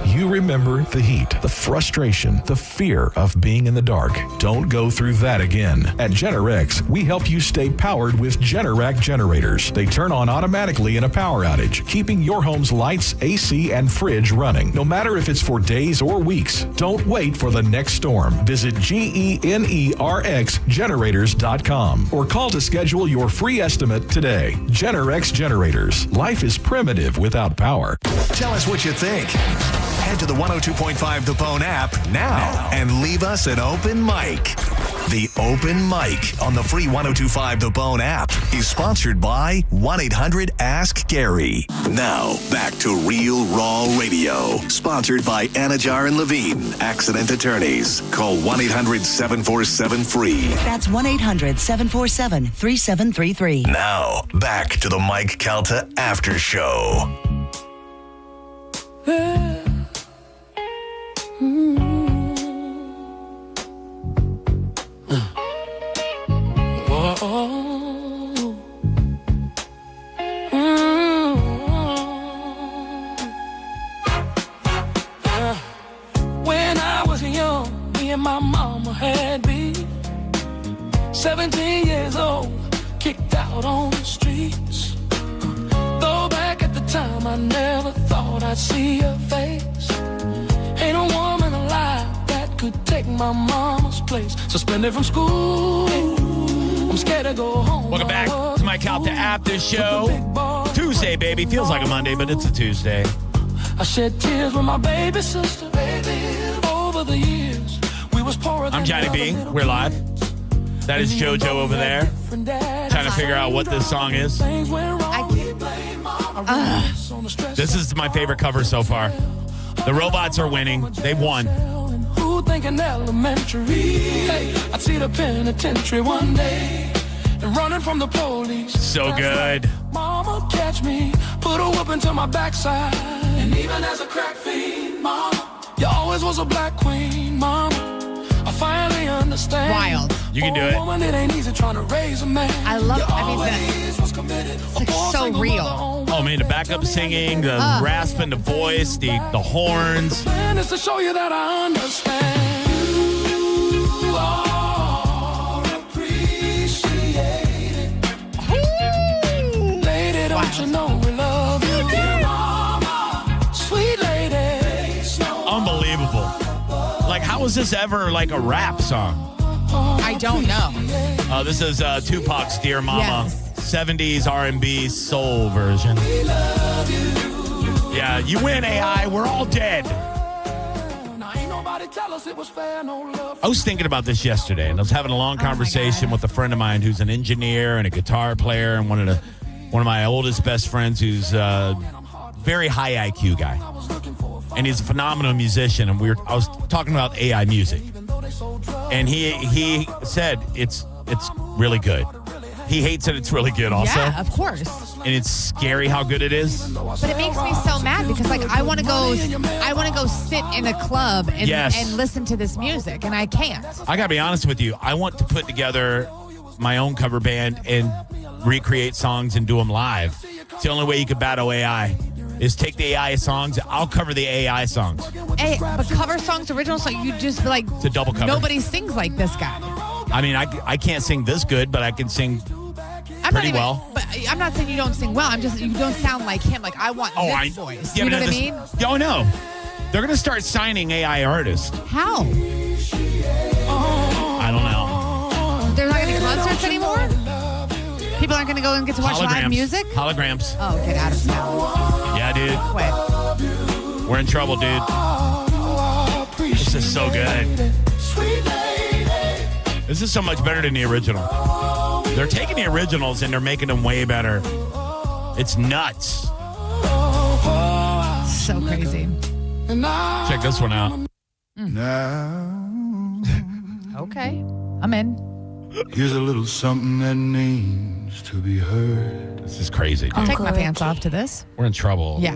you remember the heat, the frustration, the fear of being in the dark. Don't go through that again. At Generac, we help you stay powered with Generac generators. They turn on automatically in a power outage, keeping your home's lights, AC, and fridge running, no matter if it's for days or weeks. Don't wait for the next storm. Visit GENERXgenerators.com or call to schedule your free estimate today. Generac Generators. Life is primitive without power.
Tell us what you think. Head to the 102.5 The Bone app now and leave us an open mic. The Open Mic on the free 102.5 The Bone app is sponsored by 1-800-ASK-GARY. Now, back to Real Raw Radio. Sponsored by Anajar and Levine, Accident Attorneys. Call 1-800-747-FREE.
That's 1-800-747-3733.
Now, back to the Mike Calta Aftershow.
When I was young, me and my mama had beef. 17 years old, kicked out on the streets. Though back at the time I never thought I'd see her face. Ain't a woman alive that could take my mama's place. Suspended from school. I'm scared to go home.
Welcome back to my Calta Aftershow. Tuesday, baby. Feels like a Monday, but it's a Tuesday.
I shed tears with my baby sister. Over the years, we was poorer than
I'm Johnny B. We're live. That is JoJo over there. Trying to figure out what this song is. This is my favorite cover so far. The robots are winning. They've won.
Who thinking elementary? Hey, I'd see the penitentiary one day and running from the police.
So good.
Mama catch me, put a whoop into my backside. And even as a crack fiend, mama, you always was a black queen, mama. I finally understand.
Wild.
You can do it.
Woman, it ain't easy trying to raise a man.
I love it. It's like so real.
Oh, man, the backup singing, the rasping the voice, the horns.
Plan is to show you that I understand. You are appreciated. Lady, don't you know we love you? Dear mama, sweet lady.
Unbelievable. Like, how is this ever like a rap song?
I don't know.
This is Tupac's Dear Mama.
Yes.
70s R&B soul version. Yeah, you win, AI. We're all dead. I was thinking about this yesterday, and I was having a long conversation with a friend of mine who's an engineer and a guitar player, and one of my oldest best friends who's a very high IQ guy. And he's a phenomenal musician, and I was talking about AI music. And he said it's really good. He hates it. It's really good also.
Yeah, of course.
And it's scary how good it is.
But it makes me so mad because like I want to go sit in a club and listen to this music, and I can't.
I gotta be honest with you. I want to put together my own cover band and recreate songs and do them live. It's the only way you could battle AI. Is take the AI songs. I'll cover the AI songs.
Hey, but cover songs, original songs, you just like
It's a double cover.
Nobody sings like this guy.
I mean, I can't sing this good, but I can sing pretty well.
But I'm not saying you don't sing well. I'm just you don't sound like him. Like I want this voice.
Yeah,
you know what I mean?
Oh no, they're gonna start signing AI artists.
How?
I don't know.
There's not gonna be concerts anymore. People aren't gonna go and get to watch live music.
Holograms.
Oh, get out of town.
Yeah, dude.
Quit.
We're in trouble, dude. This is so good. This is so much better than the original. They're taking the originals and they're making them way better. It's nuts.
So crazy.
Check this one out.
Okay, I'm in.
Here's a little something that needs to be heard.
This is crazy, dude.
I'll take my pants off to this.
We're in trouble.
Yeah.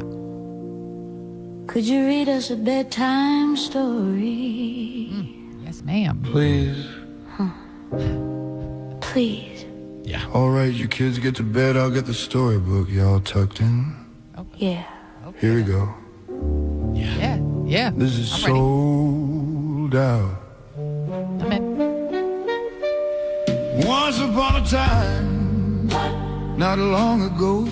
Could you read us a bedtime story?
Yes, ma'am.
Please.
Please.
Yeah.
All right, you kids get to bed. I'll get the storybook. Y'all tucked in?
Yeah.
Here we go.
Yeah. Yeah.
This is
I'm ready.
sold out.
I'm in.
Once upon a time, not long ago,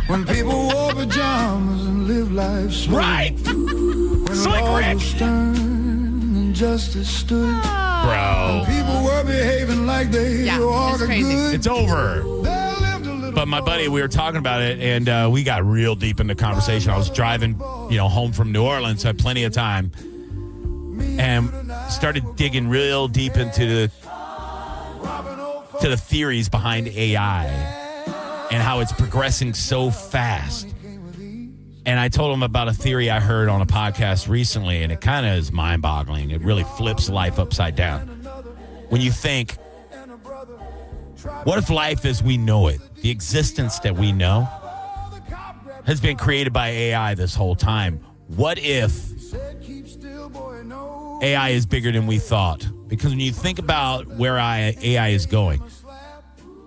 when people wore pajamas and lived life slow.
Right.
When laws were stern and justice stood.
Bro.
When people were behaving like they ought to good.
It's over. But my buddy, we were talking about it, and we got real deep in the conversation. I was driving, home from New Orleans, so I had plenty of time, and started digging real deep into the theories behind AI and how it's progressing so fast. And I told him about a theory I heard on a podcast recently, and it kind of is mind-boggling. It really flips life upside down. When you think, what if life as we know it, the existence that we know, has been created by AI this whole time? What if AI is bigger than we thought? Because when you think about where AI is going,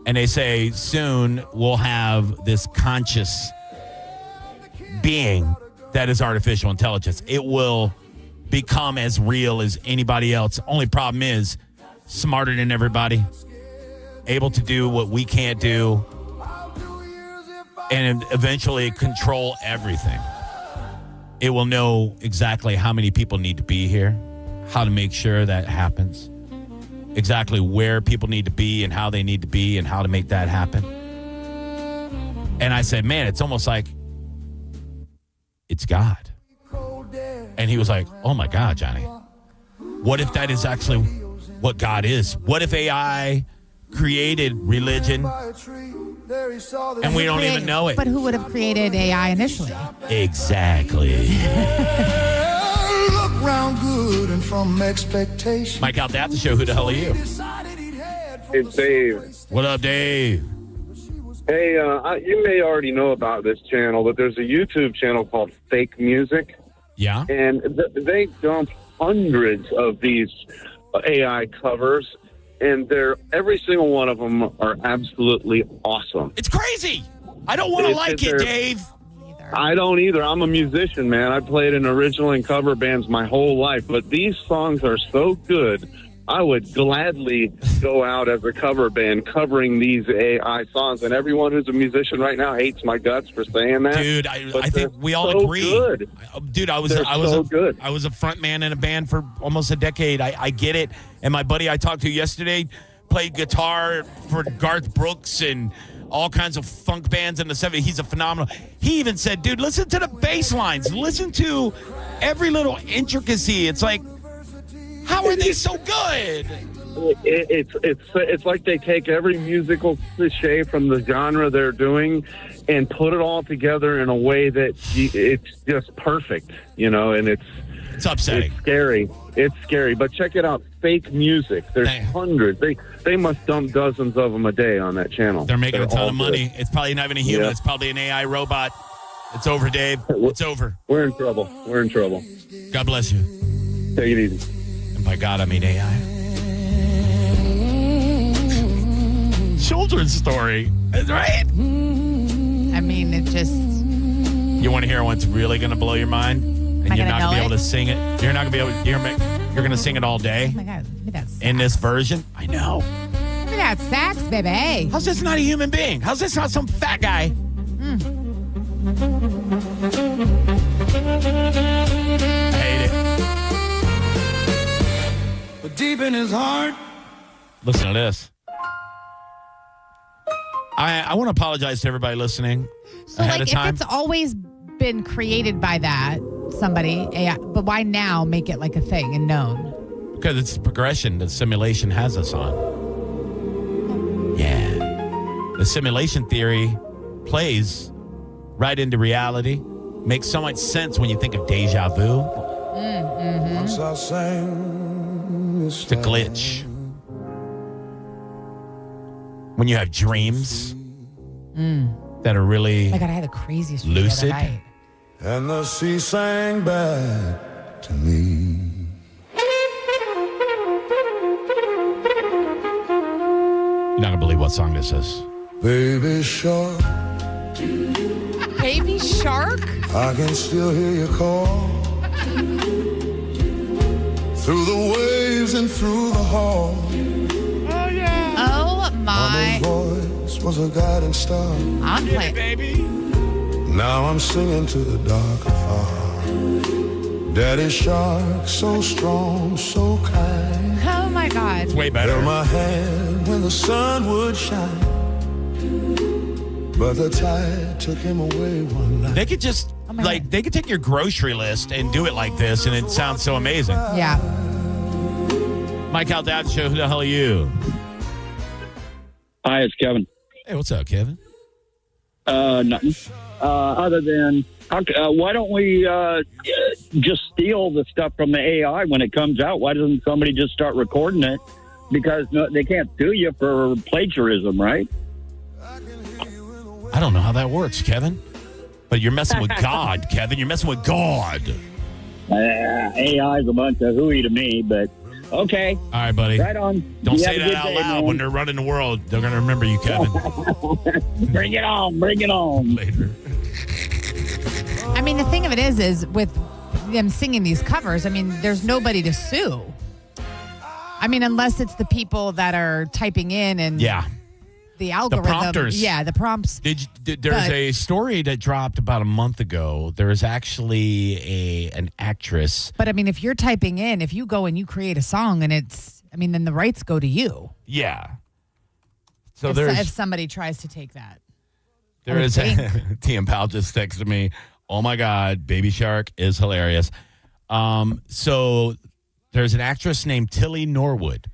and they say soon we'll have this conscious being that is artificial intelligence. It will become as real as anybody else. Only problem is smarter than everybody, able to do what we can't do, and eventually control everything. It will know exactly how many people need to be here, how to make sure that happens, exactly where people need to be and how they need to be and how to make that happen. And I said, man, it's almost like it's God. And he was like, oh, my God, Johnny. What if that is actually what God is? What if AI created religion and we don't even know it?
But who would have created AI initially?
Exactly.
Look round good and from expectation.
Mike Calta Aftershow, who the hell are you?
It's Dave.
What up, Dave?
Hey, you may already know about this channel, but there's a YouTube channel called Fake Music.
Yeah.
And they dump hundreds of these AI covers, and every single one of them are absolutely awesome.
It's crazy. I don't want to like it, Dave.
I don't either. I'm a musician, man. I played in original and cover bands my whole life, but these songs are so good. I would gladly go out as a cover band covering these AI songs, and everyone who's a musician right now hates my guts for saying that.
Dude, I think we all agree.
Good.
Dude, I was a front man in a band for almost a decade. I get it. And my buddy I talked to yesterday played guitar for Garth Brooks and all kinds of funk bands in the 70s. He's a phenomenal. He even said, dude, listen to the bass lines. Listen to every little intricacy. It's like, how are they so good?
It's like they take every musical cliche from the genre they're doing and put it all together in a way that it's just perfect, and it's
upsetting.
It's scary. It's scary, but check it out. Fake Music. There's hundreds. They must dump dozens of them a day on that channel.
They're making a ton of money.
Good.
It's probably not even a human.
Yeah.
It's probably an AI robot. It's over, Dave. It's over.
We're in trouble.
God bless you.
Take it easy.
And by God, I mean AI. Children's story. Right?
I mean, it just...
You want to hear what's really going to blow your mind? And you're not going to be able to sing it? You're not going to be able to... You're going to sing it all day?
Oh, my God. Look at that sax.
In this version? I know.
Look at that sax, baby.
How's this not a human being? How's this not some fat guy? I hate it.
But deep in his heart.
Listen to this. I want to apologize to everybody listening ahead of time.
If it's always been created by somebody, AI, but why now make it like a thing and known?
Because it's the progression that simulation has us on. Yeah. The simulation theory plays right into reality. Makes so much sense when you think of deja vu.
Once I sang this
It's a glitch. When you have dreams that are really
Oh my God, I had the craziest dream
lucid.
the other night.
and the sea sang back to me.
You're not going to believe what song this is.
Baby shark,
Baby Shark?
I can still hear you call. Through the waves and through the hall.
Oh my.
Mama's voice was a guiding star.
I'm playing.
Baby.
Now I'm singing to the dark afar. Daddy shark, so strong, so kind.
Oh my God.
It's way better.
Held my hand when the sun would shine. But the tide took him away one night.
They could just, they could take your grocery list and do it like this, and it sounds so amazing.
Yeah.
Mike Calta Aftershow, who the hell are you?
Hi, it's Kevin.
Hey, what's up, Kevin?
Nothing. Other than, why don't we just steal the stuff from the AI when it comes out? Why doesn't somebody just start recording it? Because they can't sue you for plagiarism, right?
I don't know how that works, Kevin. But you're messing with God, Kevin. You're messing with God.
AI is a bunch of hooey to me, but okay.
All right, buddy.
Right on.
Don't
You
say
have a
that
good
out
day,
loud
man.
when they're running the world. They're going to remember you, Kevin.
Bring it on. Bring it on.
Later.
I mean, the thing of it is with them singing these covers, I mean, there's nobody to sue. I mean, unless it's the people that are typing in and...
Yeah.
the algorithm.
The prompters.
Yeah, the prompts.
There's a story that dropped about a month ago. There is actually an actress.
But I mean, if you're typing in, if you go and you create a song and then the rights go to you.
Yeah. So
if somebody tries to take that.
There is TM Powell just texted me, oh my God, Baby Shark is hilarious. So there's an actress named Tilly Norwood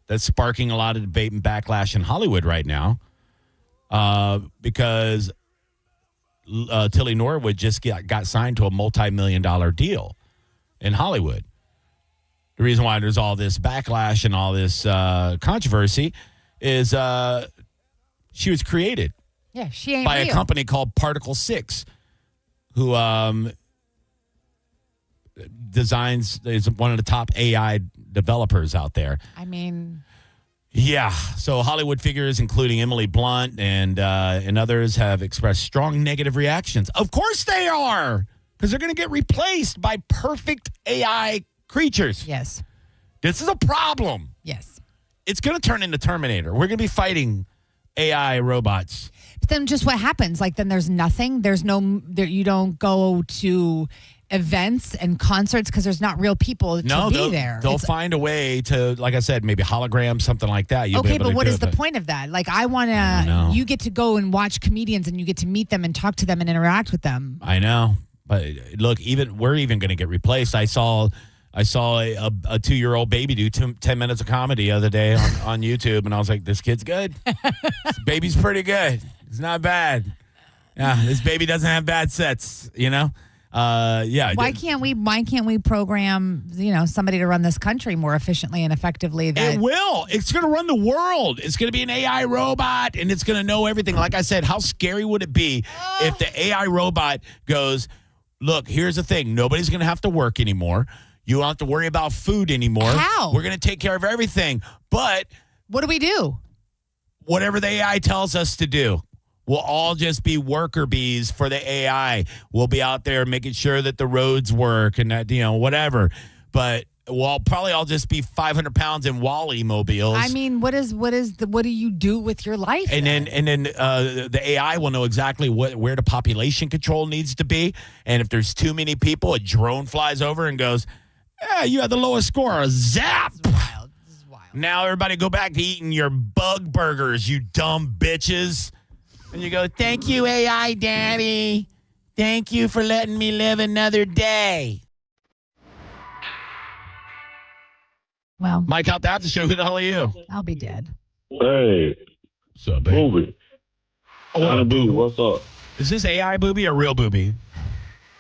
that's sparking a lot of debate and backlash in Hollywood right now because Tilly Norwood just got signed to a multi-million-dollar deal in Hollywood. The reason why there's all this backlash and all this controversy is she was created
she ain't
by
real.
a company called Particle 6, who is one of the top AI developers out there.
I mean,
yeah. So Hollywood figures, including Emily Blunt and others, have expressed strong negative reactions. Of course they are, because they're going to get replaced by perfect AI creatures.
Yes.
This is a problem.
Yes.
It's going to turn into Terminator. We're going to be fighting AI robots.
But then just what happens? Like, then there's nothing. There's no, you don't go to events and concerts because there's not real people to be there.
They'll find a way to, like I said, maybe hologram, something like that.
Okay, but what is the point of that? Like, I want to, you get to go and watch comedians and you get to meet them and talk to them and interact with them.
I know. But look, we're even going to get replaced. I saw a 2-year-old baby do 10 minutes of comedy the other day on YouTube, and I was like, this kid's good. This baby's pretty good. It's not bad. Yeah, this baby doesn't have bad sets, you know? Yeah.
Why can't we program, somebody to run this country more efficiently and effectively?
It will. It's going to run the world. It's going to be an AI robot, and it's going to know everything. Like I said, how scary would it be if the AI robot goes, look, here's the thing. Nobody's going to have to work anymore. You don't have to worry about food anymore.
How?
We're going to take care of everything. But
what do we do?
Whatever the AI tells us to do. We'll all just be worker bees for the AI. We'll be out there making sure that the roads work and that, whatever. But we'll probably all just be 500 pounds in Wall-E mobiles.
I mean, what do you do with your life?
And then the AI will know exactly where the population control needs to be. And if there's too many people, a drone flies over and goes, "Yeah, you had the lowest score." Zap.
This is wild.
Now everybody go back to eating your bug burgers, you dumb bitches. And you go, "Thank you, AI Daddy. Thank you for letting me live another day."
Well,
Mike Calta Aftershow, who the hell are you?
I'll be dead.
Hey.
What's up, baby?
Booby. Booby, what's up?
Is this AI Booby or real Booby?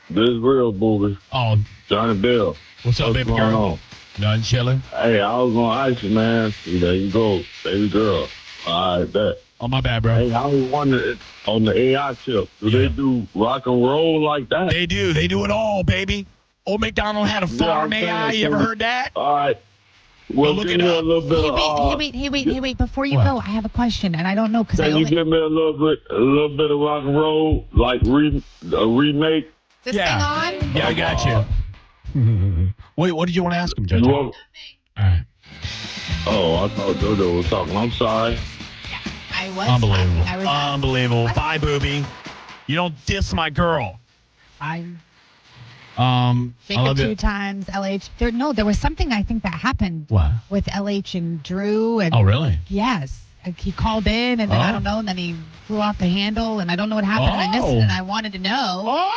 This is real Booby.
Oh.
Johnny Bell.
What's up, baby girl?
On?
Nothing chilling?
Hey, I was going to ask you, man. There you go, baby girl. All right, bet.
Oh, my bad, bro.
Hey, I was wondering, on the AI chip, do they do rock and roll like that?
They do. They do it all, baby. Old McDonald had a farm AI. You ever heard that?
All right. Well,
look
give me a little bit
Hey, wait. Before you go, I have a question, and I don't know because
Can you give me a little bit of rock and roll, like a remake?
This thing on?
Yeah, I got you. Wait, what did you want to ask him, Judge? All right.
Oh, I thought JoJo was talking. I'm sorry.
I was.
Unbelievable. Unbelievable. Bye, Booby. You don't diss my girl.
I
Jacob
love 2 times, LH. There was something I think that happened with LH and Drew. And
oh, really?
Yes. He called in, and then I don't know, and then he flew off the handle, and I don't know what happened. And I missed it, and I wanted to know.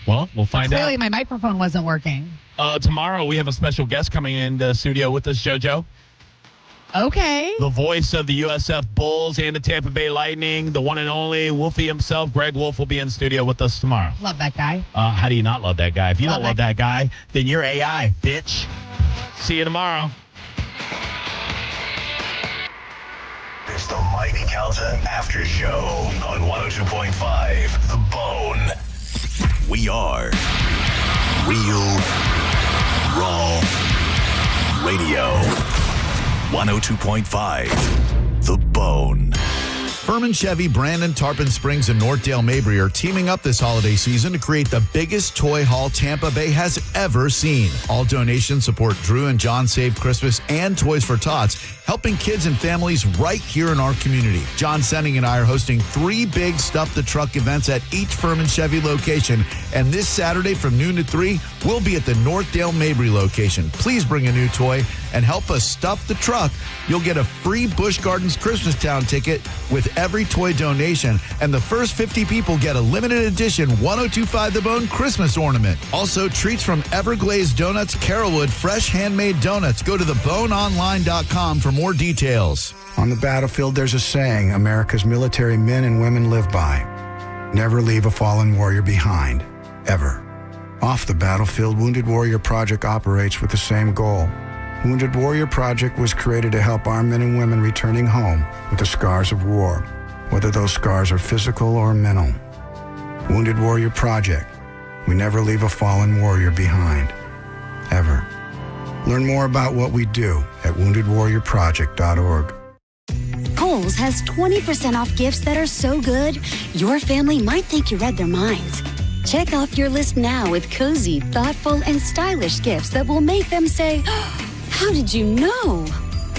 Well, we'll find out.
Clearly, my microphone wasn't working.
Tomorrow, we have a special guest coming in the studio with us, JoJo.
Okay.
The voice of the USF Bulls and the Tampa Bay Lightning, the one and only Wolfie himself, Greg Wolf, will be in studio with us tomorrow.
Love that guy.
How do you not love that guy? If you don't love that guy, then you're AI, bitch. See you tomorrow.
It's the Mighty Calta After Show on 102.5 The Bone. We are Real Raw Radio. 102.5 The Bone.
Furman Chevy, Brandon, Tarpon Springs, and Northdale Mabry are teaming up this holiday season to create the biggest toy haul Tampa Bay has ever seen. All donations support Drew and John Save Christmas and Toys for Tots, helping kids and families right here in our community. John Senning and I are hosting 3 big Stuff the Truck events at each Furman Chevy location, and this Saturday from noon to 3, we'll be at the Northdale Mabry location. Please bring a new toy and help us stuff the truck. You'll get a free Busch Gardens Christmastown ticket with every toy donation, and the first 50 people get a limited edition 1025 The Bone Christmas ornament. Also, treats from Everglazed Donuts, Carrollwood, fresh handmade donuts. Go to theboneonline.com for more details.
On the battlefield, there's a saying America's military men and women live by. Never leave a fallen warrior behind, ever. Off the battlefield, Wounded Warrior Project operates with the same goal. Wounded Warrior Project was created to help our men and women returning home with the scars of war, whether those scars are physical or mental. Wounded Warrior Project. We never leave a fallen warrior behind, ever. Learn more about what we do at woundedwarriorproject.org.
Kohl's has 20% off gifts that are so good, your family might think you read their minds. Check off your list now with cozy, thoughtful, and stylish gifts that will make them say, "How did you know?"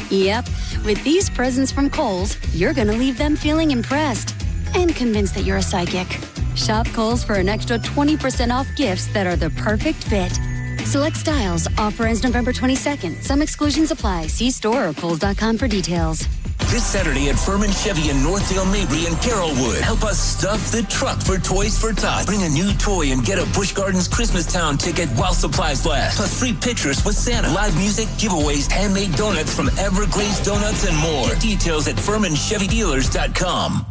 Yep, with these presents from Kohl's, you're going to leave them feeling impressed and convinced that you're a psychic. Shop Kohl's for an extra 20% off gifts that are the perfect fit. Select styles. Offer ends November 22nd. Some exclusions apply. See store or kohls.com for details.
This Saturday at Furman Chevy in Northdale Mabry and Carrollwood. Help us stuff the truck for Toys for Tots. Bring a new toy and get a Busch Gardens Christmastown ticket while supplies last. Plus free pictures with Santa, live music, giveaways, handmade donuts from Everglazed Donuts, and more. Get details at FurmanChevyDealers.com.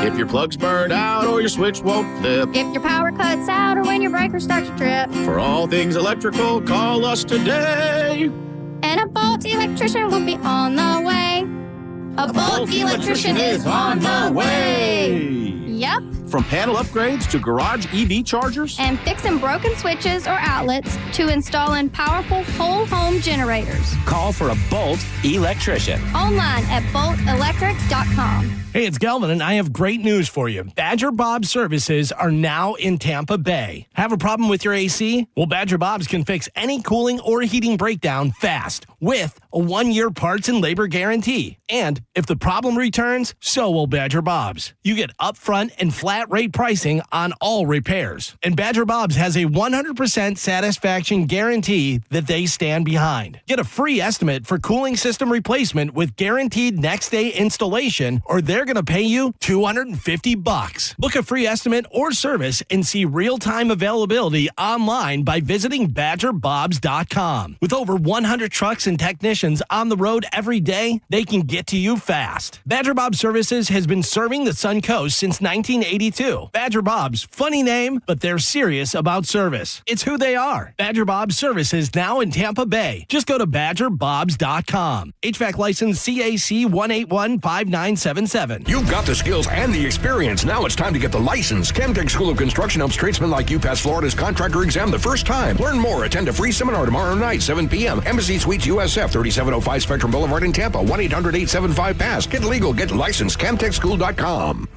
If your plug's burned out or your switch won't flip.
If your power cuts out or when your breaker starts to trip.
For all things electrical, call us today.
And a Bolt electrician will be on the way. A Bolt electrician is on the way. Yep.
From panel upgrades to garage EV chargers.
And fixing broken switches or outlets to installing powerful whole home generators.
Call for a Bolt electrician.
Online at boltelectric.com.
Hey, it's Galvin, and I have great news for you. Badger Bob services are now in Tampa Bay. Have a problem with your AC? Well, Badger Bob's can fix any cooling or heating breakdown fast with a 1-year parts and labor guarantee. And if the problem returns, so will Badger Bob's. You get upfront and flat rate pricing on all repairs. And Badger Bob's has a 100% satisfaction guarantee that they stand behind. Get a free estimate for cooling system replacement with guaranteed next day installation, or they're going to pay you $250. Book a free estimate or service and see real-time availability online by visiting badgerbobs.com. With over 100 trucks and technicians on the road every day, they can get to you fast. Badger Bob Services has been serving the Sun Coast since 1982. Badger Bob's, funny name, but they're serious about service. It's who they are. Badger Bob Services now in Tampa Bay. Just go to badgerbobs.com. HVAC license CAC 1815977.
You've got the skills and the experience. Now it's time to get the license. Chemtech School of Construction helps tradesmen like you pass Florida's contractor exam the first time. Learn more. Attend a free seminar tomorrow night, 7 p.m. Embassy Suites USF, 3705 Spectrum Boulevard in Tampa, 1-800-875-PASS. Get legal. Get licensed. ChemTechSchool.com.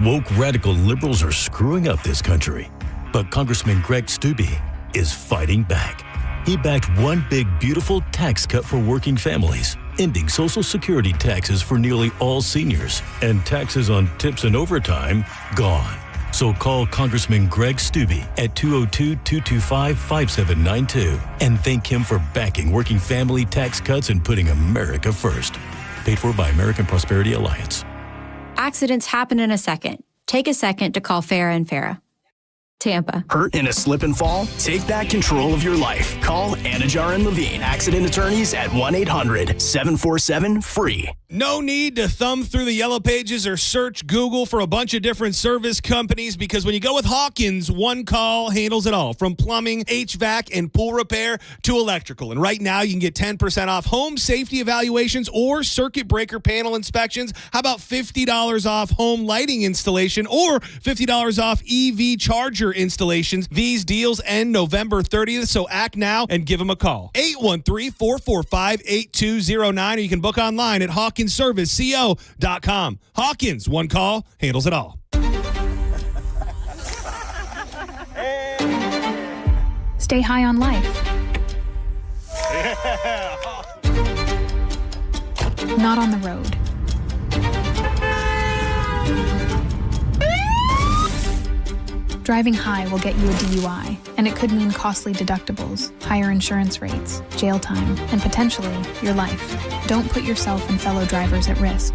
Woke radical liberals are screwing up this country, but Congressman Greg Steube is fighting back. He backed one big, beautiful tax cut for working families, ending Social Security taxes for nearly all seniors, and taxes on tips and overtime gone. So call Congressman Greg Steube at 202-225-5792 and thank him for backing working family tax cuts and putting America first. Paid for by American Prosperity Alliance.
Accidents happen in a second. Take a second to call Farah and Farah. Tampa.
Hurt in a slip and fall? Take back control of your life. Call Anajar and Levine, accident attorneys at 1-800-747-FREE.
No need to thumb through the yellow pages or search Google for a bunch of different service companies, because when you go with Hawkins, one call handles it all, from plumbing, HVAC, and pool repair to electrical. And right now you can get 10% off home safety evaluations or circuit breaker panel inspections. How about $50 off home lighting installation or $50 off EV charger installations? These deals end November 30th, so act now and give them a call. 813-445-8209, or you can book online at Hawkins.com. HawkinsServiceCO.com. Hawkins, one call, handles it all.
Stay high on life. Not on the road. Driving high will get you a DUI, and it could mean costly deductibles, higher insurance rates, jail time, and potentially your life. Don't put yourself and fellow drivers at risk.